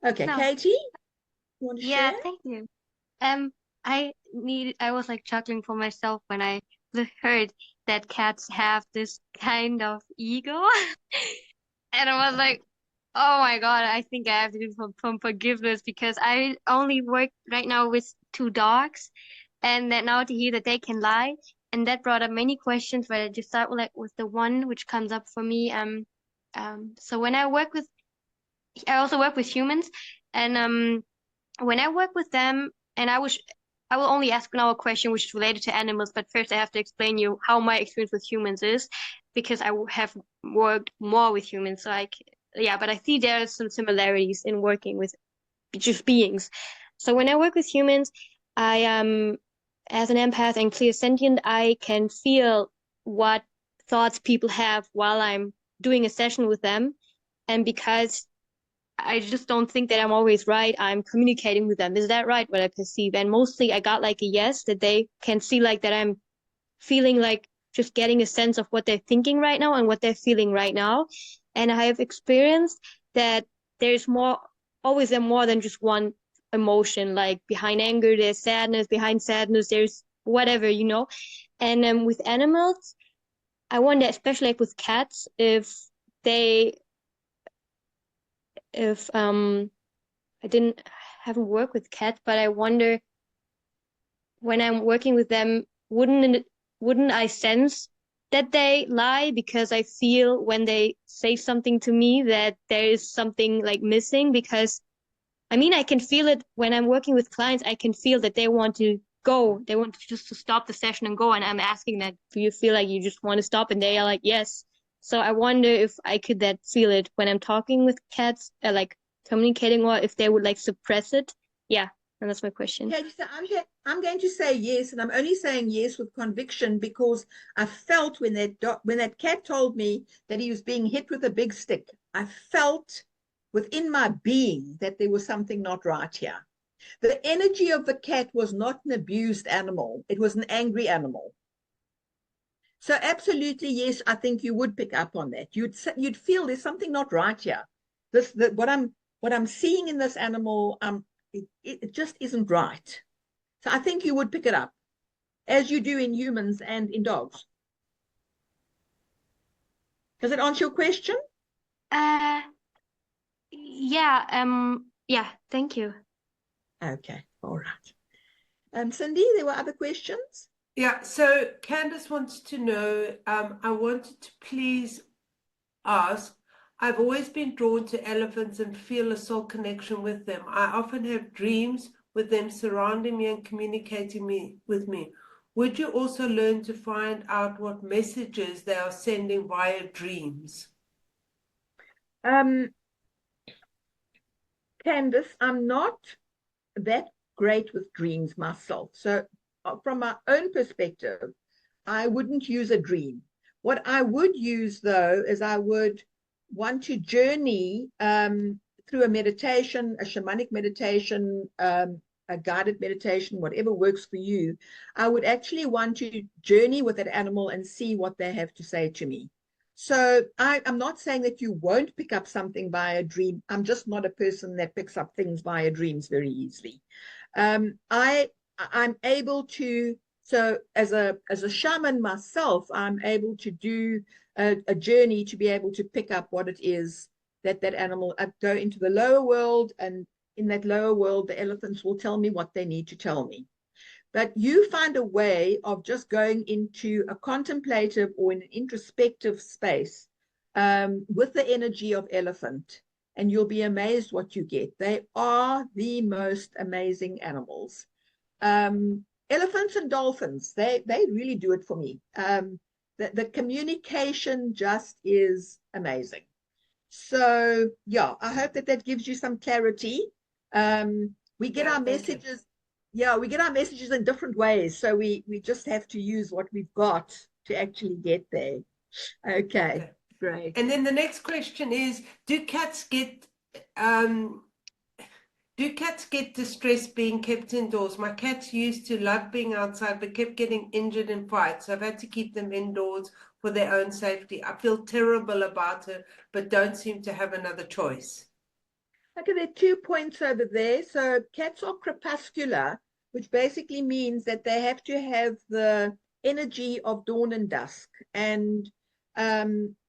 [SPEAKER 2] Okay,
[SPEAKER 3] No.
[SPEAKER 2] Katie, you want to
[SPEAKER 3] Yeah,
[SPEAKER 2] share?
[SPEAKER 3] thank you. I was like chuckling for myself when I heard that cats have this kind of ego. And I was like, Oh my God, I think I have to do some forgiveness because I only work right now with two dogs, and then now to hear that they can lie, and that brought up many questions. But I just start with, like with the one which comes up for me. So when I work with, I also work with humans, and when I work with them, and I will only ask now a question which is related to animals, but first I have to explain you how my experience with humans is, because have worked more with humans. Yeah, but I see there are some similarities in working with just beings. So when I work with humans, I as an empath and clairsentient, I can feel what thoughts people have while I'm doing a session with them. And because I just don't think that I'm always right, I'm communicating with them. Is that right, what I perceive? And mostly I got like a yes, that they can see like that I'm feeling like just getting a sense of what they're thinking right now and what they're feeling right now. And I have experienced that there's always more than just one emotion. Like behind anger, there's sadness. Behind sadness, there's whatever, you know. And with animals, I wonder, especially like with cats, they, if I haven't worked with cats, but I wonder when I'm working with them, wouldn't I sense that they lie because I feel when they say something to me that there is something like missing? Because I mean, I can feel it when I'm working with clients. I can feel that they want to go. They want just to stop the session and go. And I'm asking that, do you feel like you just want to stop? And they are like, yes. So I wonder if I could that feel it when I'm talking with cats, like communicating, or if they would like suppress it. Yeah, and that's my question.
[SPEAKER 2] Yeah, I'm going to say yes, and I'm only saying yes with conviction because I felt when that cat told me that he was being hit with a big stick, I felt within my being that there was something not right here. The energy of the cat was not an abused animal; it was an angry animal. So absolutely yes, I think you would pick up on that. You'd feel there's something not right here. What I'm seeing in this animal, it just isn't right. So I think you would pick it up, as you do in humans and in dogs. Does it answer your question?
[SPEAKER 3] Uh, yeah, thank you.
[SPEAKER 2] Okay, all right. Cindy, there were other questions?
[SPEAKER 1] Yeah, so Candace wants to know, I wanted to please ask, I've always been drawn to elephants and feel a soul connection with them. I often have dreams with them surrounding me and communicating with me. Would you also learn to find out what messages they are sending via dreams?
[SPEAKER 2] Candace, I'm not that great with dreams myself. So from my own perspective, I wouldn't use a dream. What I would use, though, is I would want to journey through a meditation, a shamanic meditation, a guided meditation, whatever works for you. I would actually want to journey with that animal and see what they have to say to me. So I'm not saying that you won't pick up something via a dream. I'm just not a person that picks up things via dreams very easily. I'm able to, so as a shaman myself, I'm able to do a journey to be able to pick up what it is that animal. I go into the lower world, and in that lower world, the elephants will tell me what they need to tell me. But you find a way of just going into a contemplative or in an introspective space with the energy of elephant, and you'll be amazed what you get. They are the most amazing animals. Elephants and dolphins, they really do it for me. The communication just is amazing. So yeah, I hope that gives you some clarity. We get our messages. Yeah, we get our messages in different ways. So we just have to use what we've got to actually get there. Okay, great.
[SPEAKER 1] And then the next question is, do cats get distressed being kept indoors? My cats used to love being outside, but kept getting injured in fights. So I've had to keep them indoors for their own safety. I feel terrible about it, but don't seem to have another choice.
[SPEAKER 2] Okay, there are 2 points over there. So cats are crepuscular, which basically means that they have to have the energy of dawn and dusk. And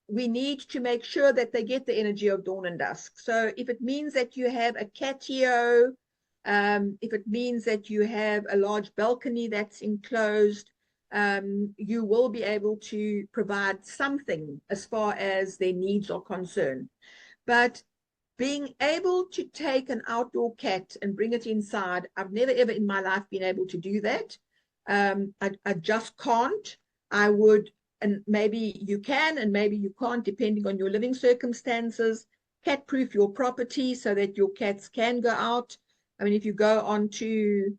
[SPEAKER 2] we need to make sure that they get the energy of dawn and dusk. So if it means that you have a catio, if it means that you have a large balcony that's enclosed, you will be able to provide something as far as their needs are concerned. But being able to take an outdoor cat and bring it inside, I've never ever in my life been able to do that. I just can't. I would, and maybe you can and maybe you can't, depending on your living circumstances. Cat proof your property so that your cats can go out. I mean, if you go on to,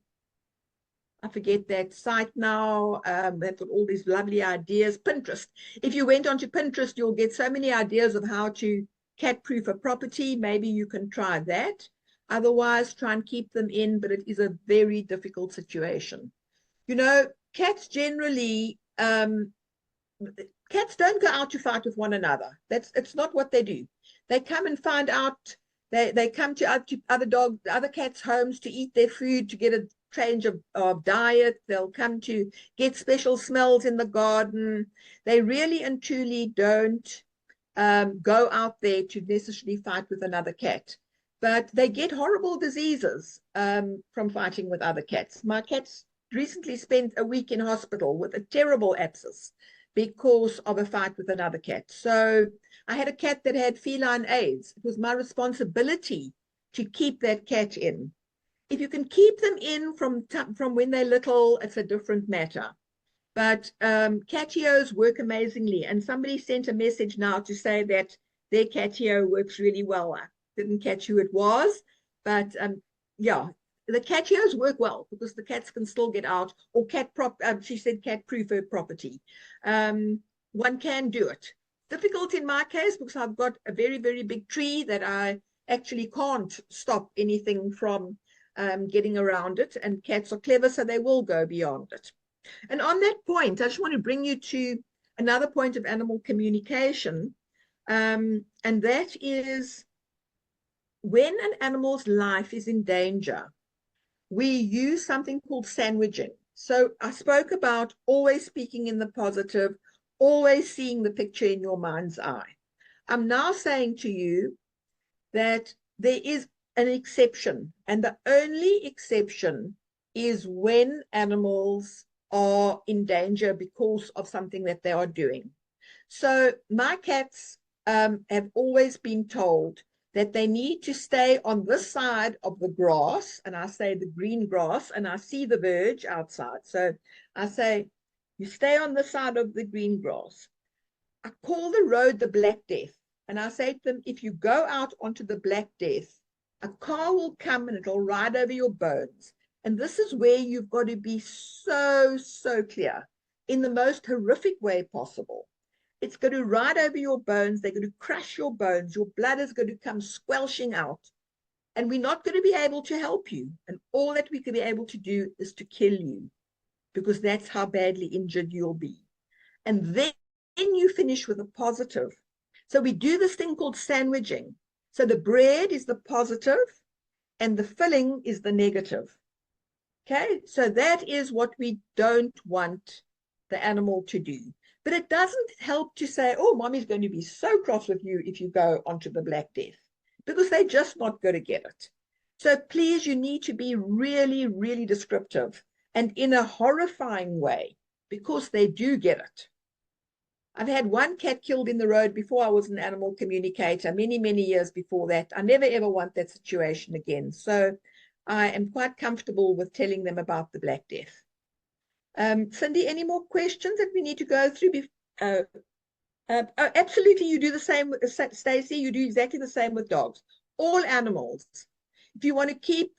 [SPEAKER 2] I forget that site now, they've got all these lovely ideas, Pinterest. If you went onto Pinterest, you'll get so many ideas of how to cat proof a property. Maybe you can try that. Otherwise, try and keep them in, but it is a very difficult situation. You know, cats generally, cats don't go out to fight with one another. It's not what they do. They come and find out, they come to other cats' homes to eat their food, to get a change of diet. They'll come to get special smells in the garden. They really and truly don't go out there to necessarily fight with another cat. But they get horrible diseases from fighting with other cats. My cats recently spent a week in hospital with a terrible abscess because of a fight with another cat. So I had a cat that had feline AIDS. It was my responsibility to keep that cat in. If you can keep them in from when they're little, it's a different matter. But catios work amazingly. And somebody sent a message now to say that their catio works really well. I didn't catch who it was, but yeah, the catios work well because the cats can still get out, or she said cat proof her property. One can do it. Difficult in my case because I've got a very, very big tree that I actually can't stop anything from getting around it. And cats are clever, so they will go beyond it. And on that point, I just want to bring you to another point of animal communication. And that is when an animal's life is in danger, we use something called sandwiching. So I spoke about always speaking in the positive, always seeing the picture in your mind's eye. I'm now saying to you that there is an exception, and the only exception is when animals are in danger because of something that they are doing. So my cats have always been told that they need to stay on this side of the grass, and I say the green grass, and I see the verge outside. So I say, you stay on the side of the green grass. I call the road the Black Death, and I say to them, if you go out onto the Black Death, a car will come and it'll ride over your bones. And this is where you've got to be so, so clear in the most horrific way possible. It's going to ride over your bones. They're going to crush your bones. Your blood is going to come squelching out. And we're not going to be able to help you. And all that we can be able to do is to kill you, because that's how badly injured you'll be. And then you finish with a positive. So we do this thing called sandwiching. So the bread is the positive and the filling is the negative. Okay, so that is what we don't want the animal to do. But it doesn't help to say, oh, mommy's going to be so cross with you if you go onto the Black Death, because they're just not going to get it. So please, you need to be really, really descriptive and in a horrifying way, because they do get it. I've had one cat killed in the road before I was an animal communicator, many, many years before that. I never, ever want that situation again. So I am quite comfortable with telling them about the Black Death. Cindy, any more questions that we need to go through? Absolutely, you do the same, Stacey, you do exactly the same with dogs. All animals. If you want to keep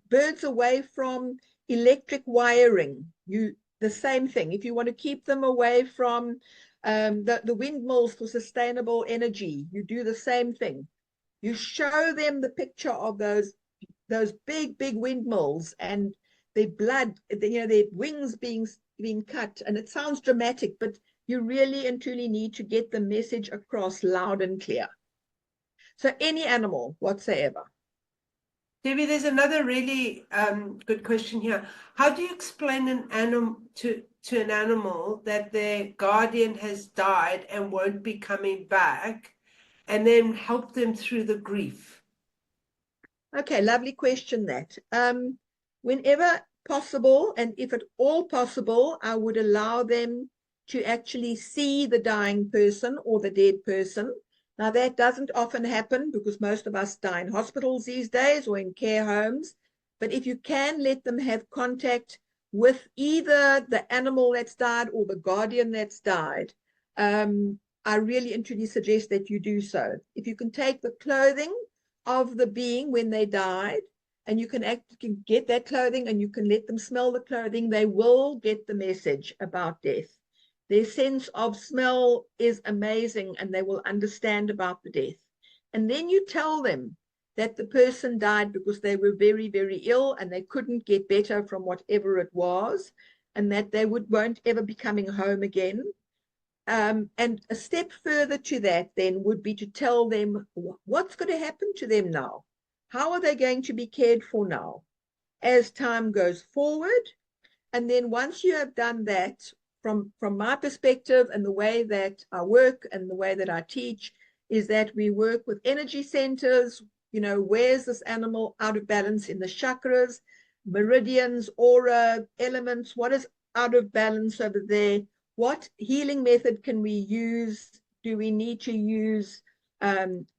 [SPEAKER 2] birds away from electric wiring, the same thing. If you want to keep them away from the windmills for sustainable energy, you do the same thing. You show them the picture of those big, big windmills and their blood, their wings being cut. And it sounds dramatic, but you really and truly need to get the message across loud and clear. So any animal whatsoever.
[SPEAKER 1] Debbie, there's another really good question here. How do you explain an animal to to an animal that their guardian has died and won't be coming back, and then help them through the grief?
[SPEAKER 5] Okay, lovely question that. Whenever possible, and if at all possible, I would allow them to actually see the dying person or the dead person. Now, that doesn't often happen because most of us die in hospitals these days or in care homes. But if you can let them have contact with either the animal that's died or the guardian that's died, I really suggest that you do so. If you can take the clothing of the being when they died, and you can get that clothing and you can let them smell the clothing, they will get the message about death. Their sense of smell is amazing, and they will understand about the death. And then you tell them that the person died because they were very, very ill and they couldn't get better from whatever it was, and that they won't ever be coming home again. And a step further to that then would be to tell them what's going to happen to them now. How are they going to be cared for now as time goes forward? And then once you have done that, from my perspective and the way that I work and the way that I teach, is that we work with energy centers. You know, where's this animal out of balance in the chakras, meridians, aura, elements? What is out of balance over there? What healing method can we use? Do we need to use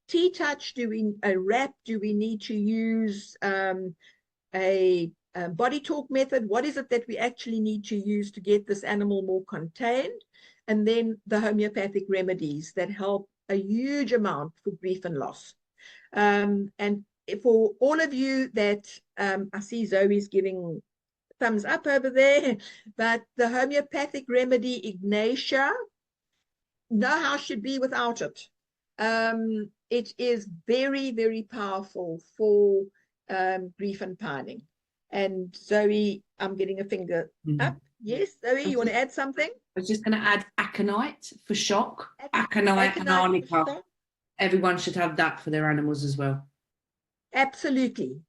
[SPEAKER 5] T-touch? A wrap? Do we need to use a body talk method? What is it that we actually need to use to get this animal more contained? And then the homeopathic remedies that help a huge amount for grief and loss. And for all of you that I see Zoe's giving thumbs up over there, but the homeopathic remedy Ignatia, no house should be without it. It is very, very powerful for grief and pining. And Zoe, I'm getting a finger up. Yes, Zoe, you want to add something?
[SPEAKER 6] I was just going to add aconite for shock. Aconite and arnica. Everyone should have that for their animals as well.
[SPEAKER 5] Absolutely.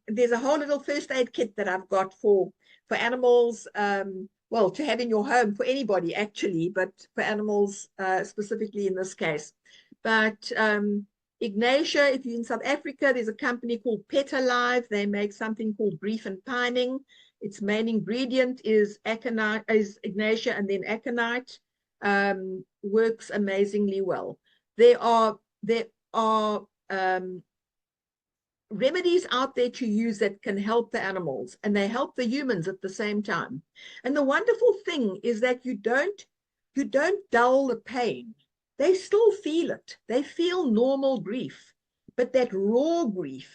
[SPEAKER 5] There's a whole little first aid kit that I've got for animals, well, to have in your home, for anybody actually, but for animals specifically in this case. But Ignatia, if you're in South Africa, there's a company called Pet Alive. They make something called grief and pining. Its main ingredient is aconite, is Ignatia, and then aconite. Works amazingly well. There are remedies out there to use that can help the animals, and they help the humans at the same time. And the wonderful thing is that you don't dull the pain. They still feel it. They feel normal grief, but that raw grief,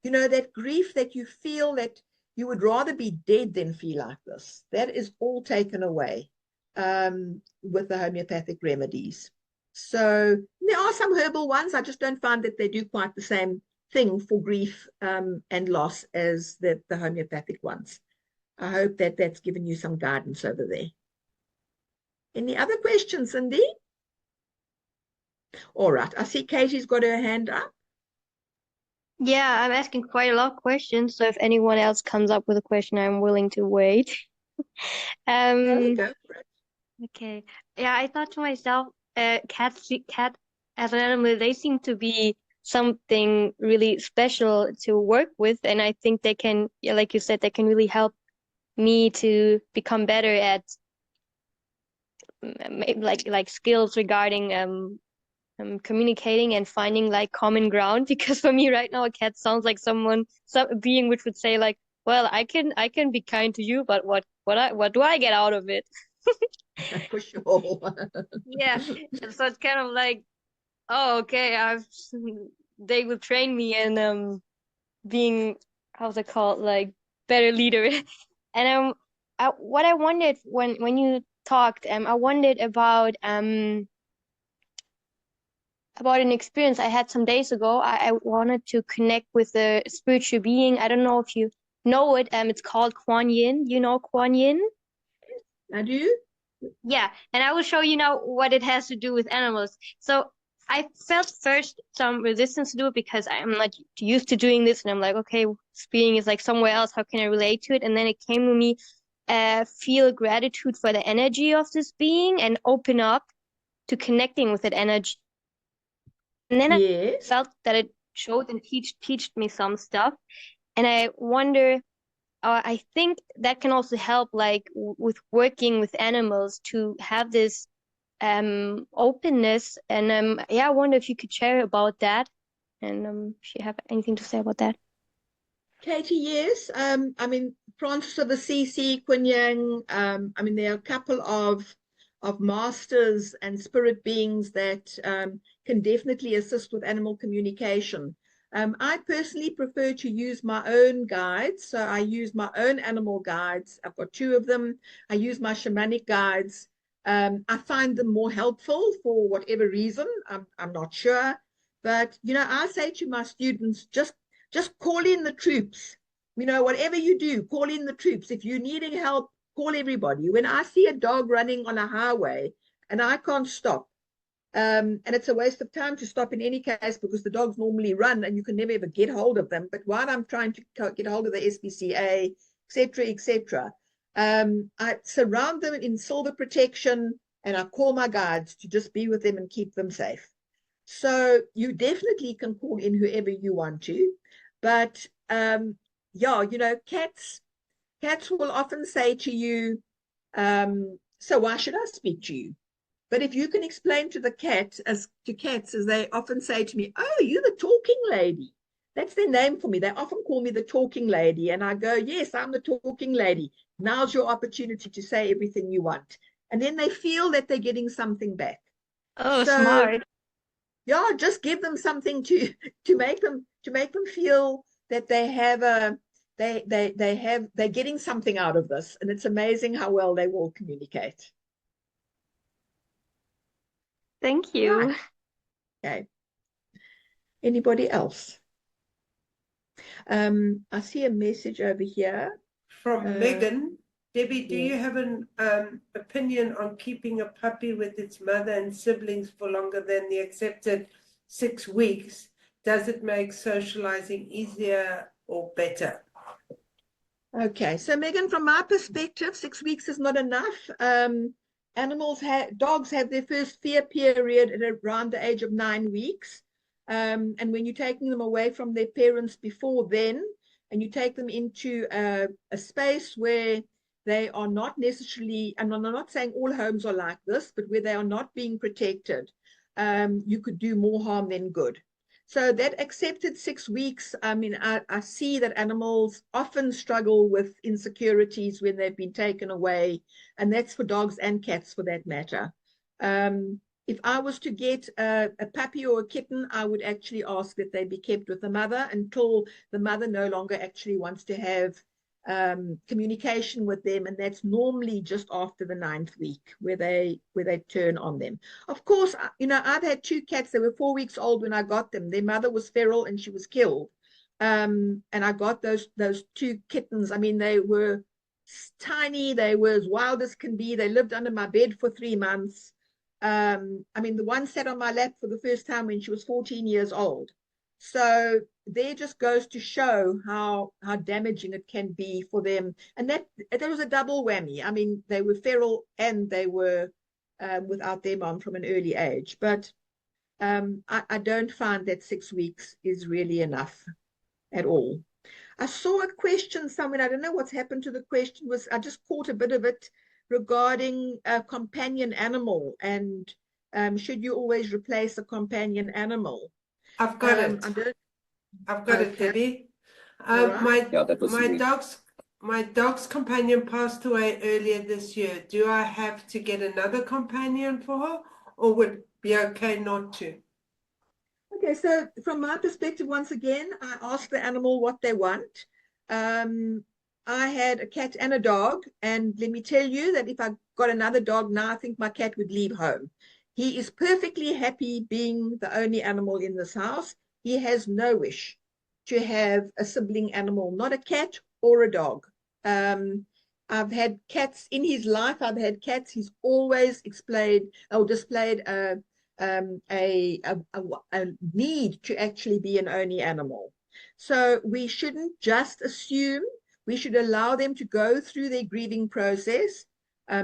[SPEAKER 5] you know, that grief that you feel that you would rather be dead than feel like this, that is all taken away with the homeopathic remedies. So there are some herbal ones. I just don't find that they do quite the same thing for grief and loss as the homeopathic ones. I hope that that's given you some guidance over there. Any other questions, Cindy? All right, I see Katie's got her hand up.
[SPEAKER 3] Yeah, I'm asking quite a lot of questions, so if anyone else comes up with a question, I'm willing to wait.
[SPEAKER 5] Go for it.
[SPEAKER 3] Okay. Yeah, I thought to myself, cat as an animal, they seem to be something really special to work with, and I think they can, yeah, like you said, they can really help me to become better at like skills regarding communicating and finding like common ground. Because for me right now, a cat sounds like some being which would say like, well, I can be kind to you, but what do I get out of it?
[SPEAKER 5] For sure.
[SPEAKER 3] Yeah, and so it's kind of like, oh, okay, they will train me in being, how's it called, like better leader. And what I wondered when you talked, I wondered about an experience I had some days ago. I wanted to connect with a spiritual being. I don't know if you know it. It's called Kuan Yin. You know Kuan Yin?
[SPEAKER 5] I do.
[SPEAKER 3] Yeah, and I will show you now what it has to do with animals. So I felt first some resistance to do it because I'm not used to doing this, and I'm like, okay, this being is like somewhere else. How can I relate to it? And then it came to me, feel gratitude for the energy of this being and open up to connecting with that energy. And then I
[SPEAKER 5] Yes.
[SPEAKER 3] felt that it showed and teached me some stuff. And I wonder, I think that can also help, like with working with animals, to have this openness. And yeah, I wonder if you could share about that, and if you have anything to say about that.
[SPEAKER 5] Katie, yes. I mean, Francis of Assisi, Kuan Yin, I mean, there are a couple of masters and spirit beings that can definitely assist with animal communication. I personally prefer to use my own guides. So I use my own animal guides. I've got 2 of them. I use my shamanic guides. I find them more helpful for whatever reason. I'm not sure. But, you know, I say to my students, just call in the troops. You know, whatever you do, call in the troops. If you're needing help, call everybody. When I see a dog running on a highway and I can't stop, and it's a waste of time to stop in any case, because the dogs normally run and you can never ever get hold of them. But while I'm trying to get hold of the SPCA, etc., I surround them in silver protection and I call my guides to just be with them and keep them safe. So you definitely can call in whoever you want to. But yeah, you know, cats will often say to you, so why should I speak to you? But if you can explain to cats, as they often say to me, oh, you're the talking lady. That's their name for me. They often call me the talking lady. And I go, yes, I'm the talking lady. Now's your opportunity to say everything you want. And then they feel that they're getting something back.
[SPEAKER 3] Oh,
[SPEAKER 5] So,
[SPEAKER 3] smart.
[SPEAKER 5] yeah, just give them something to make them feel that they have they're getting something out of this, and it's amazing how well they will communicate.
[SPEAKER 3] Thank you.
[SPEAKER 5] Right. Okay. Anybody else? I see a message over here
[SPEAKER 1] from Megan. Debbie, do
[SPEAKER 5] yes.
[SPEAKER 1] you have an opinion on keeping a puppy with its mother and siblings for longer than the accepted 6 weeks? Does it make socializing easier or better?
[SPEAKER 5] Okay, so Megan, from my perspective, 6 weeks is not enough. Dogs have their first fear period at around the age of 9 weeks. And when you're taking them away from their parents before then, and you take them into a space where they are not necessarily, and I'm not saying all homes are like this, but where they are not being protected, you could do more harm than good. So that accepted 6 weeks, I mean, I see that animals often struggle with insecurities when they've been taken away, and that's for dogs and cats for that matter. If I was to get a puppy or a kitten, I would actually ask that they be kept with the mother until the mother no longer actually wants to have communication with them, and that's normally just after the 9th week where they turn on them. Of course, you know, I've had 2 cats that were 4 weeks old when I got them. Their mother was feral and she was killed, and I got those 2 kittens. I mean, they were tiny, they were as wild as can be. They lived under my bed for 3 months. I mean, the one sat on my lap for the first time when she was 14 years old. So there just goes to show how damaging it can be for them. And that was a double whammy. I mean, they were feral and they were without their mom from an early age. But I don't find that 6 weeks is really enough at all. I saw a question somewhere. I don't know what's happened to the question. I just caught a bit of it regarding a companion animal, and should you always replace a companion animal?
[SPEAKER 1] I've got it. I've got it, Debbie. My dog's companion passed away earlier this year. Do I have to get another companion for her, or would it be okay not to?
[SPEAKER 5] Okay, so from my perspective, once again, I ask the animal what they want. I had a cat and a dog, and let me tell you that if I got another dog now, I think my cat would leave home. He is perfectly happy being the only animal in this house. He has no wish to have a sibling animal, not a cat or a dog. I've had cats in his life. I've had cats. He's always displayed a need to actually be an only animal. So we shouldn't just assume We should allow them to go through their grieving process,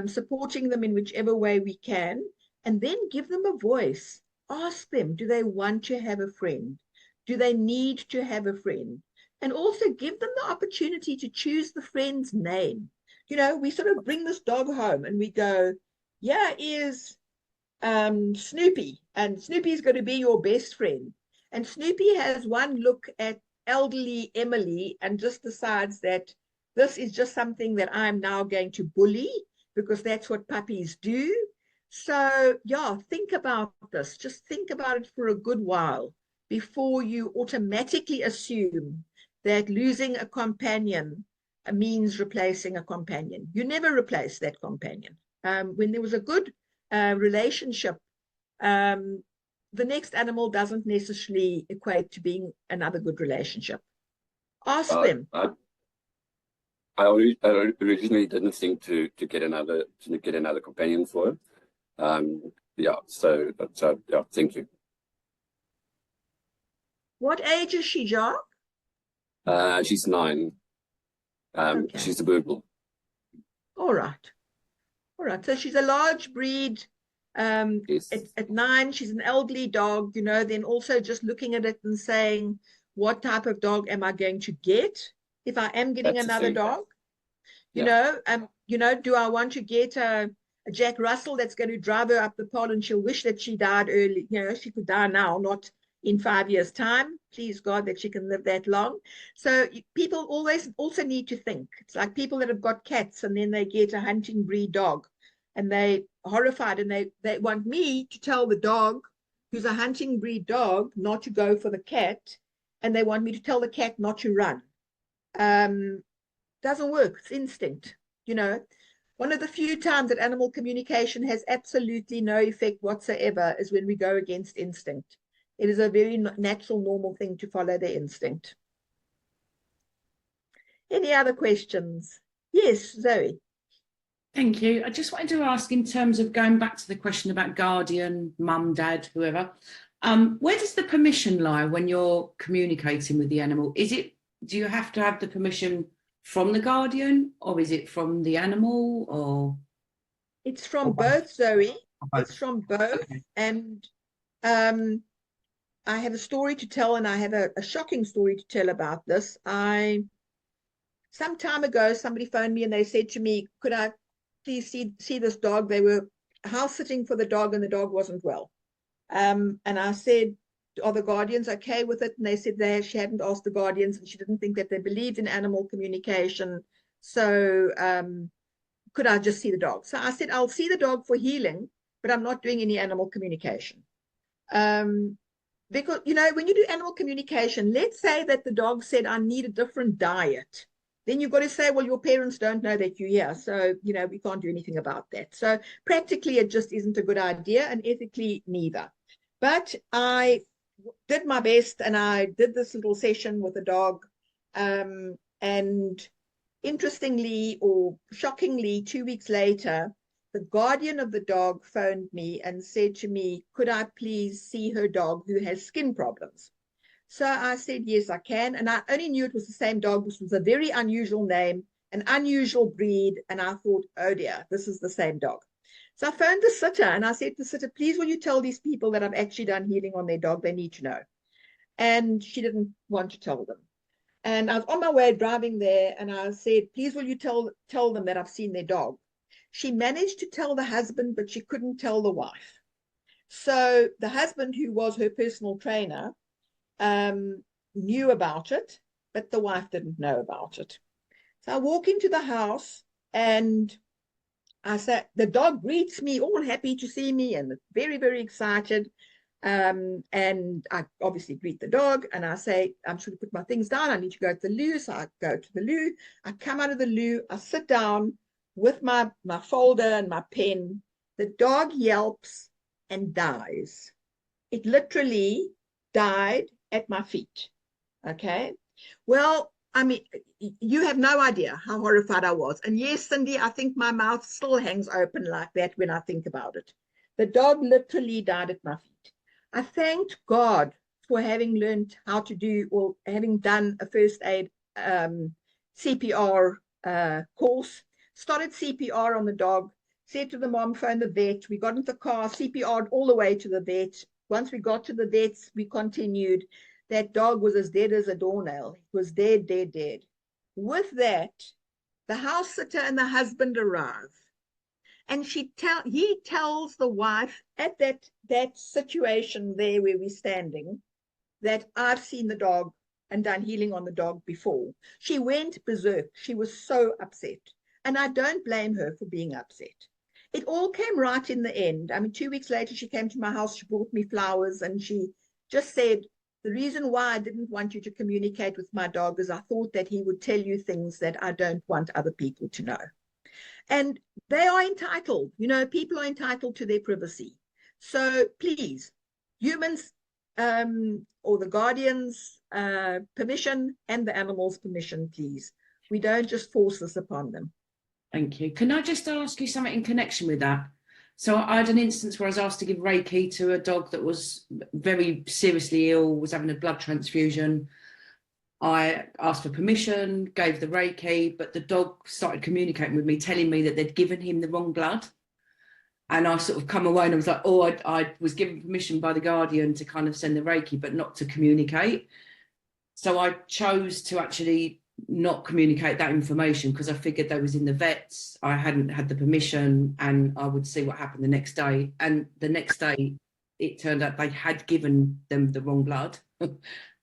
[SPEAKER 5] supporting them in whichever way we can, and then give them a voice. Ask them, do they want to have a friend? Do they need to have a friend? And also give them the opportunity to choose the friend's name. You know, we sort of bring this dog home and we go, yeah, is Snoopy, and Snoopy's going to be your best friend. And Snoopy has one look at elderly Emily and just decides that this is just something that I'm now going to bully because that's what puppies do. So yeah, think about this. Just think about it for a good while before you automatically assume that losing a companion means replacing a companion. You never replace that companion. When there was a good relationship, the next animal doesn't necessarily equate to being another good relationship. Ask them.
[SPEAKER 7] I originally didn't think to get another companion for her. Yeah, so yeah, thank you.
[SPEAKER 5] What age is she, Jacques?
[SPEAKER 7] She's 9.
[SPEAKER 5] Okay.
[SPEAKER 7] She's a Burgle.
[SPEAKER 5] All right. All right. So she's a large breed.
[SPEAKER 7] Yes.
[SPEAKER 5] At 9, she's an elderly dog, you know, then also just looking at it and saying, what type of dog am I going to get if I am getting another dog? You know, do I want to get a Jack Russell that's going to drive her up the pole and she'll wish that she died early? You know, she could die now, not in 5 years' time. Please God that she can live that long. So people always also need to think. It's like people that have got cats and then they get a hunting breed dog and they horrified and they want me to tell the dog who's a hunting breed dog not to go for the cat, and they want me to tell the cat not to run. Doesn't work. It's instinct. You know, one of the few times that animal communication has absolutely no effect whatsoever is when we go against instinct. It is a very natural, normal thing to follow their instinct. Any other questions? Yes, Zoe.
[SPEAKER 6] Thank you. I just wanted to ask, in terms of going back to the question about guardian, mum, dad, whoever, where does the permission lie when you're communicating with the animal? Do you have to have the permission from the guardian, or is it from the animal, or?
[SPEAKER 5] It's from both, Zoe. It's from both. Okay. And I have a story to tell, and I have a shocking story to tell about this. Some time ago, somebody phoned me and they said to me, could I please see this dog? They were house sitting for the dog and the dog wasn't well. And I said, are the guardians okay with it? And they said she hadn't asked the guardians and she didn't think that they believed in animal communication. So could I just see the dog? So I said, I'll see the dog for healing, but I'm not doing any animal communication. Because, you know, when you do animal communication, let's say that the dog said, I need a different diet. Then you've got to say, well, your parents don't know that you're here. So, you know, we can't do anything about that. So practically, it just isn't a good idea, and ethically, neither. But I did my best, and I did this little session with the dog. And interestingly or shockingly, 2 weeks later, the guardian of the dog phoned me and said to me, could I please see her dog who has skin problems? So I said, yes, I can. And I only knew it was the same dog, which was a very unusual name, an unusual breed. And I thought, oh dear, this is the same dog. So I phoned the sitter and I said to the sitter, please, will you tell these people that I've actually done healing on their dog? They need to know. And she didn't want to tell them. And I was on my way driving there and I said, please, will you tell them that I've seen their dog? She managed to tell the husband, but she couldn't tell the wife. So the husband, who was her personal trainer, knew about it, but the wife didn't know about it. So I walk into the house and I say, the dog greets me, all happy to see me and very, very excited. And I obviously greet the dog and I say, I'm sure to put my things down. I need to go to the loo. So I go to the loo. I come out of the loo. I sit down with my folder and my pen. The dog yelps and dies. It literally died at my feet. Okay. Well, I mean, you have no idea how horrified I was. And yes, Cindy, I think my mouth still hangs open like that when I think about it. The dog literally died at my feet. I thanked God for having learned how to do, or having done a first aid CPR course, started CPR on the dog, said to the mom, phone the vet. We got into the car, CPR'd all the way to the vet. Once we got to the vets, we continued. That dog was as dead as a doornail. It was dead, dead, dead. With that, the house sitter and the husband arrive. And he tells the wife at that situation there where we're standing that I've seen the dog and done healing on the dog before. She went berserk. She was so upset. And I don't blame her for being upset. It all came right in the end. I mean, 2 weeks later, she came to my house. She brought me flowers and she just said, the reason why I didn't want you to communicate with my dog is I thought that he would tell you things that I don't want other people to know. And they are entitled, you know, people are entitled to their privacy. So please, humans or the guardians' permission and the animals' permission, please. We don't just force this upon them.
[SPEAKER 6] Thank you. Can I just ask you something in connection with that? So I had an instance where I was asked to give Reiki to a dog that was very seriously ill, was having a blood transfusion. I asked for permission, gave the Reiki, but the dog started communicating with me, telling me that they'd given him the wrong blood. And I sort of come away and I was like, oh, I was given permission by the guardian to kind of send the Reiki, but not to communicate. So I chose to actually not communicate that information because I figured they was in the vets. I hadn't had the permission and I would see what happened the next day. And the next day, it turned out they had given them the wrong blood.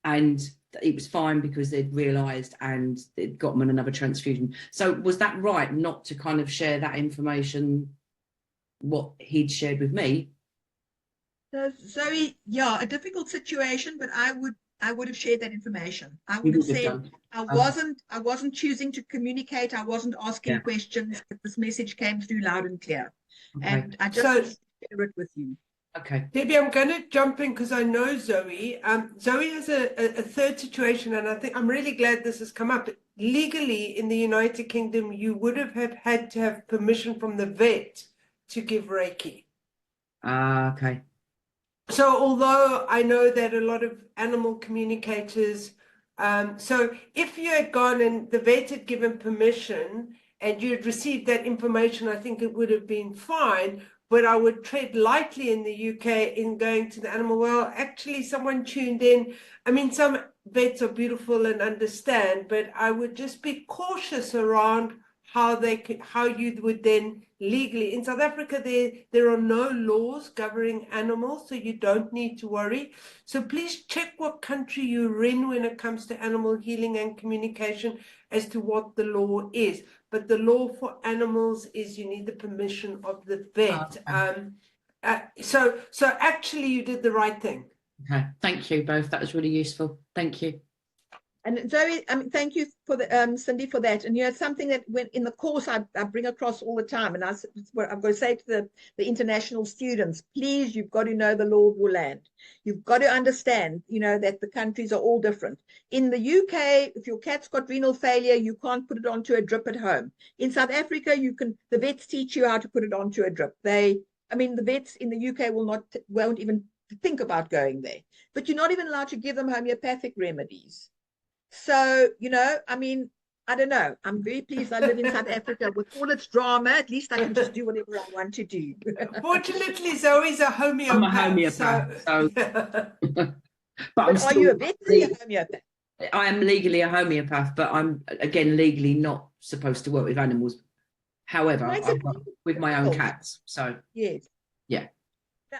[SPEAKER 6] And it was fine because they'd realised and they'd got them on another transfusion. So was that right not to kind of share that information, what he'd shared with me?
[SPEAKER 5] So Zoe, yeah, a difficult situation, but I would have shared that information. I would have said I wasn't choosing to communicate. I wasn't asking questions. But this message came through loud and clear, and I just share it with you.
[SPEAKER 6] Okay,
[SPEAKER 1] Debbie, I'm going to jump in because I know Zoe. Zoe has a third situation, and I think I'm really glad this has come up. Legally, in the United Kingdom, you would have had to have permission from the vet to give Reiki.
[SPEAKER 6] okay.
[SPEAKER 1] So although I know that a lot of animal communicators, so if you had gone and the vet had given permission and you had received that information, I think it would have been fine. But I would tread lightly in the UK in going to the animal. Well, actually, someone tuned in. I mean, some vets are beautiful and understand, but I would just be cautious around how you would then legally. In South Africa, there are no laws governing animals, so you don't need to worry. So please check what country you're in when it comes to animal healing and communication as to what the law is. But the law for animals is you need the permission of the vet. So actually you did the right thing.
[SPEAKER 6] Okay, thank you both. That was really useful. Thank you.
[SPEAKER 5] And Zoe, thank you for the Cindy for that. And you know, something that when in the course I bring across all the time, and I've got to say to the international students, please, you've got to know the law of your land. You've got to understand, you know, that the countries are all different. In the UK, if your cat's got renal failure, you can't put it onto a drip at home. In South Africa, the vets teach you how to put it onto a drip. The vets in the UK won't even think about going there. But you're not even allowed to give them homeopathic remedies. So, you know, I mean, I don't know. I'm very pleased I live in South Africa with all its drama. At least I can just do whatever I want to do.
[SPEAKER 1] Fortunately, Zoe's a homeopath.
[SPEAKER 6] I'm a homeopath.
[SPEAKER 5] But are you a vet or a homeopath?
[SPEAKER 6] I am legally a homeopath, but I'm, again, legally not supposed to work with animals. However, I work with my own cats. So,
[SPEAKER 5] yes.
[SPEAKER 6] Yeah.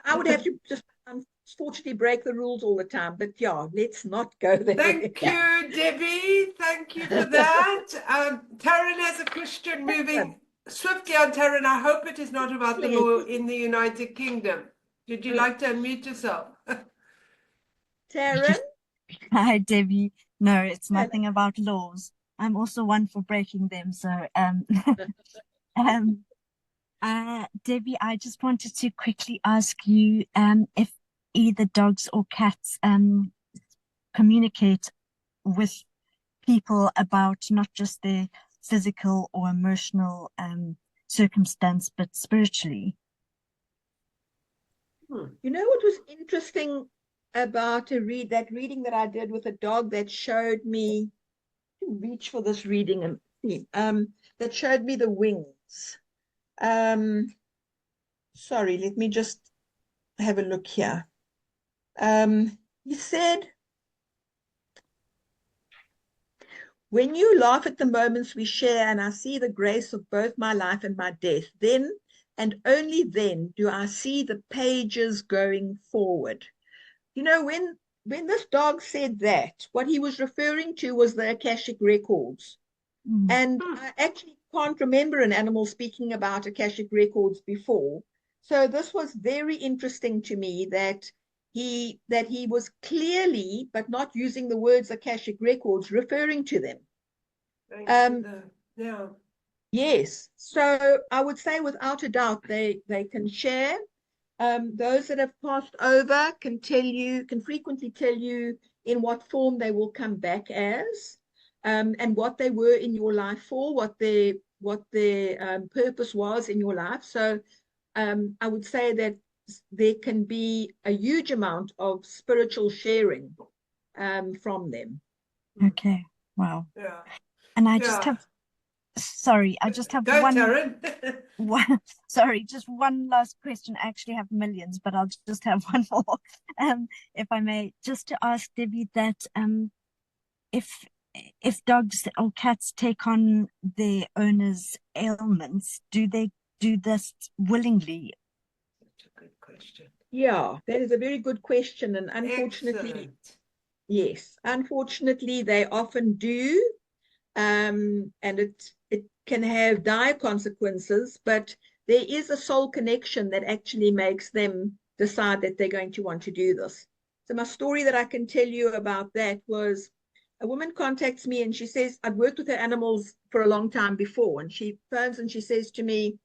[SPEAKER 5] I would have to just unfortunately break the rules all the time, but yeah, let's not go there.
[SPEAKER 1] Thank you, Debbie. Thank you for that. Taryn has a question moving swiftly on. Taryn, I hope it is not about the law in the United Kingdom. Would you like to unmute yourself?
[SPEAKER 5] Taryn?
[SPEAKER 8] Hi, Debbie. No, it's nothing about laws. I'm also one for breaking them. So, Debbie, I just wanted to quickly ask you if either dogs or cats communicate with people about not just their physical or emotional circumstance, but spiritually.
[SPEAKER 5] You know what was interesting about that reading that I did with a dog that showed me reach for this reading and see, that showed me the wings. Sorry, let me just have a look here. He said, when you laugh at the moments we share and I see the grace of both my life and my death, then and only then do I see the pages going forward. You know, when this dog said that, what he was referring to was the Akashic records. And I actually can't remember an animal speaking about Akashic records before. So this was very interesting to me that he was clearly, but not using the words Akashic records, referring to them.
[SPEAKER 1] Yeah.
[SPEAKER 5] Yes. So I would say without a doubt they can share. Those that have passed over can frequently tell you in what form they will come back as, and what they were in your life for, what their purpose was in your life. So I would say that there can be a huge amount of spiritual sharing from them.
[SPEAKER 8] Okay. Wow.
[SPEAKER 1] Yeah.
[SPEAKER 8] And I just have, sorry, I just have one.
[SPEAKER 1] Taryn.
[SPEAKER 8] Sorry, just one last question. I actually have millions, but I'll just have one more, if I may, just to ask Debbie that if dogs or cats take on their owners' ailments, do they do this willingly?
[SPEAKER 1] That's a good question.
[SPEAKER 5] Yeah, that is a very good question, and unfortunately,
[SPEAKER 1] Excellent.
[SPEAKER 5] yes, unfortunately, they often do, and it can have dire consequences, but there is a soul connection that actually makes them decide that they're going to want to do this. So my story that I can tell you about that was a woman contacts me and she says, I've worked with her animals for a long time before, and she phones and she says to me,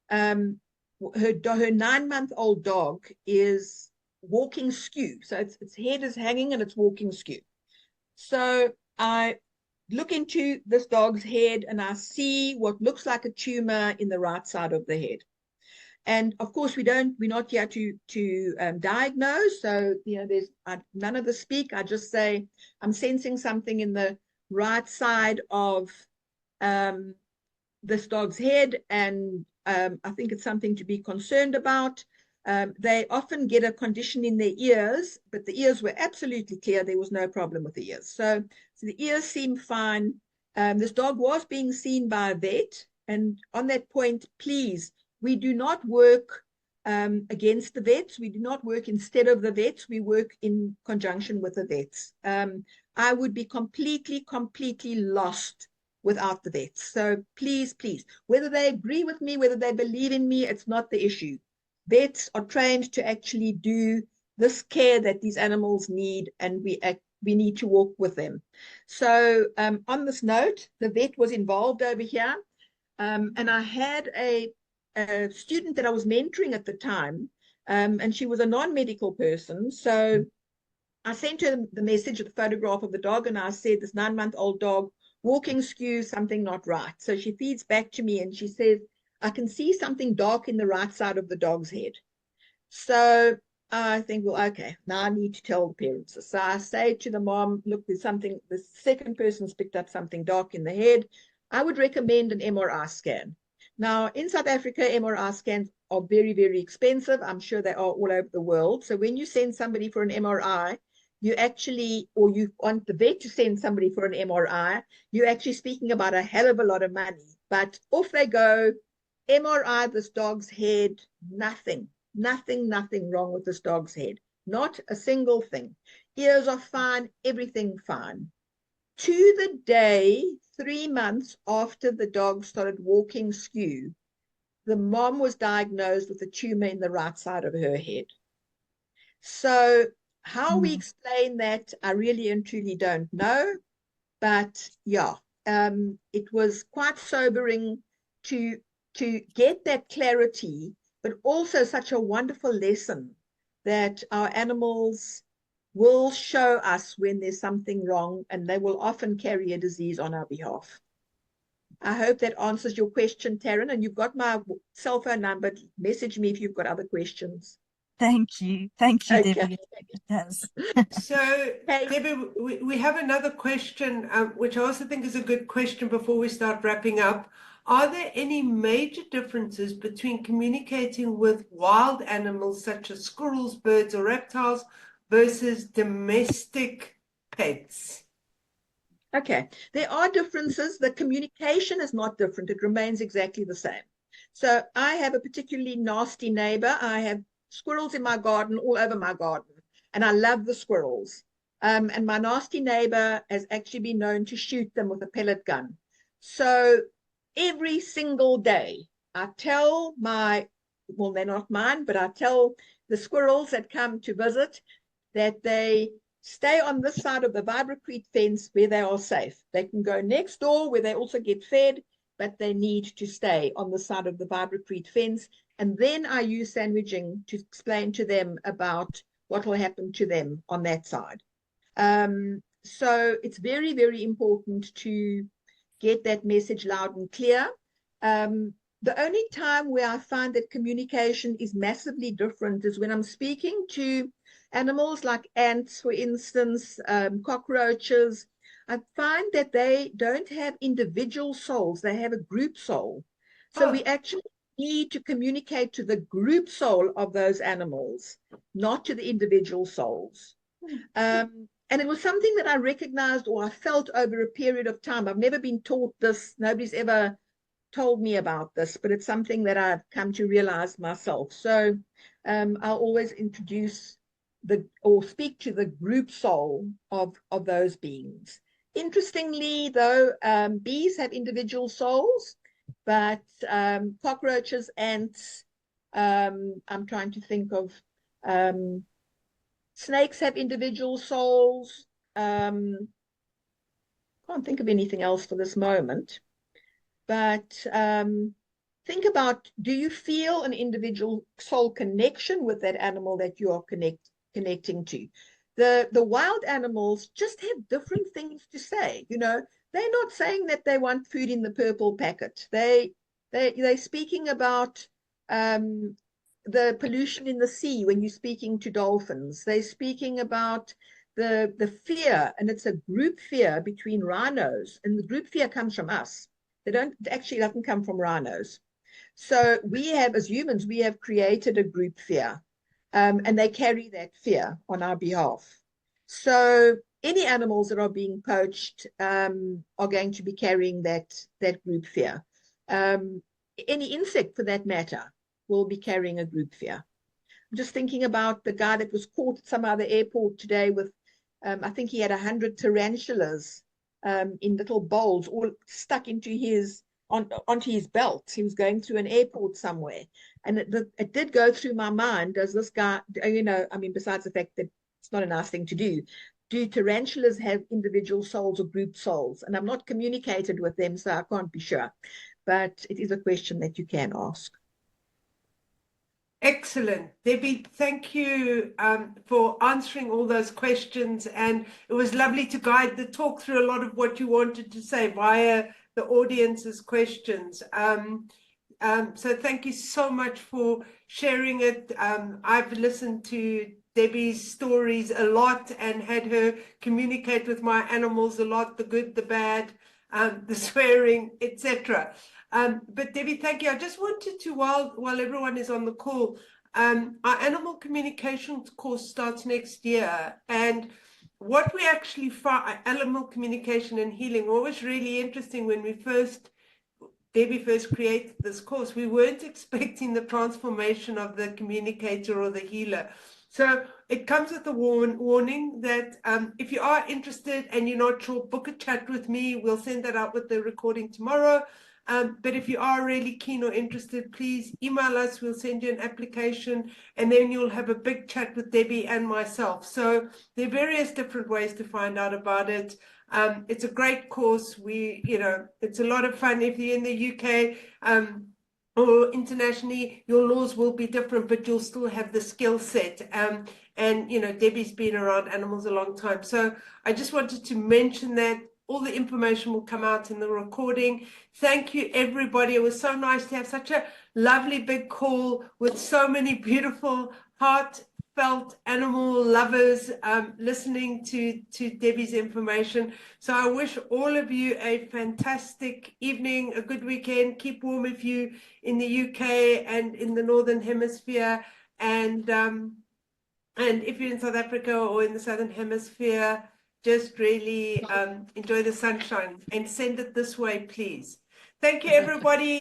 [SPEAKER 5] her 9-month-old dog is walking skew. So its head is hanging and it's walking skew. So I look into this dog's head and I see what looks like a tumor in the right side of the head. And of course, we're not here to diagnose. So, there's none of the speak. I just say, I'm sensing something in the right side of this dog's head. And I think it's something to be concerned about. They often get a condition in their ears, but the ears were absolutely clear. There was no problem with the ears. So the ears seem fine. This dog was being seen by a vet. And on that point, please, we do not work against the vets. We do not work instead of the vets. We work in conjunction with the vets. I would be completely lost without the vets. So please, whether they agree with me, whether they believe in me, it's not the issue. Vets are trained to actually do this care that these animals need, and we need to walk with them. So on this note, the vet was involved over here, and I had a student that I was mentoring at the time, and she was a non-medical person. So I sent her the message of the photograph of the dog, and I said, this 9-month-old dog, walking skew, something not right. So she feeds back to me and she says, I can see something dark in the right side of the dog's head. So I think, well, okay, now I need to tell the parents. So I say to the mom, look, there's something, the second person's picked up something dark in the head. I would recommend an MRI scan. Now, in South Africa, MRI scans are very, very expensive. I'm sure they are all over the world. So when you send somebody for an MRI, you actually, or you want the vet to send somebody for an MRI, you're actually speaking about a hell of a lot of money. But off they go, MRI this dog's head, nothing wrong with this dog's head. Not a single thing. Ears are fine, everything fine. To the day, 3 months after the dog started walking skew, the mom was diagnosed with a tumor in the right side of her head. So how we explain that, I really and truly don't know. But yeah, it was quite sobering to get that clarity, but also such a wonderful lesson that our animals will show us when there's something wrong, and they will often carry a disease on our behalf. I hope that answers your question, Taryn, and you've got my cell phone number. Message me if you've got other questions.
[SPEAKER 8] Thank you,
[SPEAKER 5] Okay.
[SPEAKER 8] Debbie. It does.
[SPEAKER 1] So,
[SPEAKER 5] Hey.
[SPEAKER 1] Debbie, we have another question, which I also think is a good question before we start wrapping up. Are there any major differences between communicating with wild animals such as squirrels, birds, or reptiles versus domestic pets?
[SPEAKER 5] Okay, there are differences. The communication is not different. It remains exactly the same. So I have a particularly nasty neighbor. I have squirrels in my garden, all over my garden, and I love the squirrels. And my nasty neighbor has actually been known to shoot them with a pellet gun. So every single day, I tell well, they're not mine, but I tell the squirrels that come to visit that they stay on this side of the vibrocrete fence where they are safe. They can go next door where they also get fed, but they need to stay on the side of the vibrocrete fence. And then I use sandwiching to explain to them about what will happen to them on that side. So it's very, very important to get that message loud and clear. The only time where I find that communication is massively different is when I'm speaking to animals like ants, for instance, cockroaches. I find that they don't have individual souls, they have a group soul. So we actually need to communicate to the group soul of those animals, not to the individual souls. And it was something that I recognized or I felt over a period of time. I've never been taught this. Nobody's ever told me about this, but it's something that I've come to realize myself. So I'll always introduce or speak to the group soul of those beings. Interestingly, though, bees have individual souls, but cockroaches, ants, I'm trying to think of, snakes have individual souls. Can't think of anything else for this moment. But think about, do you feel an individual soul connection with that animal that you are connecting to? The wild animals just have different things to say. You know, they're not saying that they want food in the purple packet. They're speaking about the pollution in the sea when you're speaking to dolphins. They're speaking about the fear, and it's a group fear between rhinos, and the group fear comes from us. It doesn't come from rhinos. So we have, as humans, we have created a group fear, and they carry that fear on our behalf. So any animals that are being poached are going to be carrying that group fear. Any insect, for that matter, will be carrying a group fear. I'm just thinking about the guy that was caught at some other airport today with, I think he had 100 tarantulas in little bowls, all stuck into onto his belt. He was going through an airport somewhere, and it did go through my mind. Does this guy, you know, I mean, besides the fact that it's not a nice thing to do tarantulas have individual souls or group souls? And I'm not communicated with them, so I can't be sure, but it is a question that you can ask.
[SPEAKER 1] Excellent. Debbie, thank you for answering all those questions. And it was lovely to guide the talk through a lot of what you wanted to say via the audience's questions. So thank you so much for sharing it. I've listened to Debbie's stories a lot and had her communicate with my animals a lot, the good, the bad, the swearing, etc. But Debbie, thank you. I just wanted to, while everyone is on the call, our animal communication course starts next year. And what we actually find, animal communication and healing, what was really interesting when Debbie first created this course, we weren't expecting the transformation of the communicator or the healer. So it comes with a warning that if you are interested and you're not sure, book a chat with me. We'll send that out with the recording tomorrow. But if you are really keen or interested, please email us. We'll send you an application, and then you'll have a big chat with Debbie and myself. So there are various different ways to find out about it. It's a great course. It's a lot of fun. If you're in the UK or internationally, your laws will be different, but you'll still have the skill set. And Debbie's been around animals a long time. So I just wanted to mention that. All the information will come out in the recording. Thank you, everybody. It was so nice to have such a lovely big call with so many beautiful heartfelt animal lovers listening to Debbie's information. So I wish all of you a fantastic evening, a good weekend. Keep warm if you in the UK and in the Northern Hemisphere, and if you're in South Africa or in the Southern Hemisphere, just really enjoy the sunshine and send it this way, please. Thank you, everybody.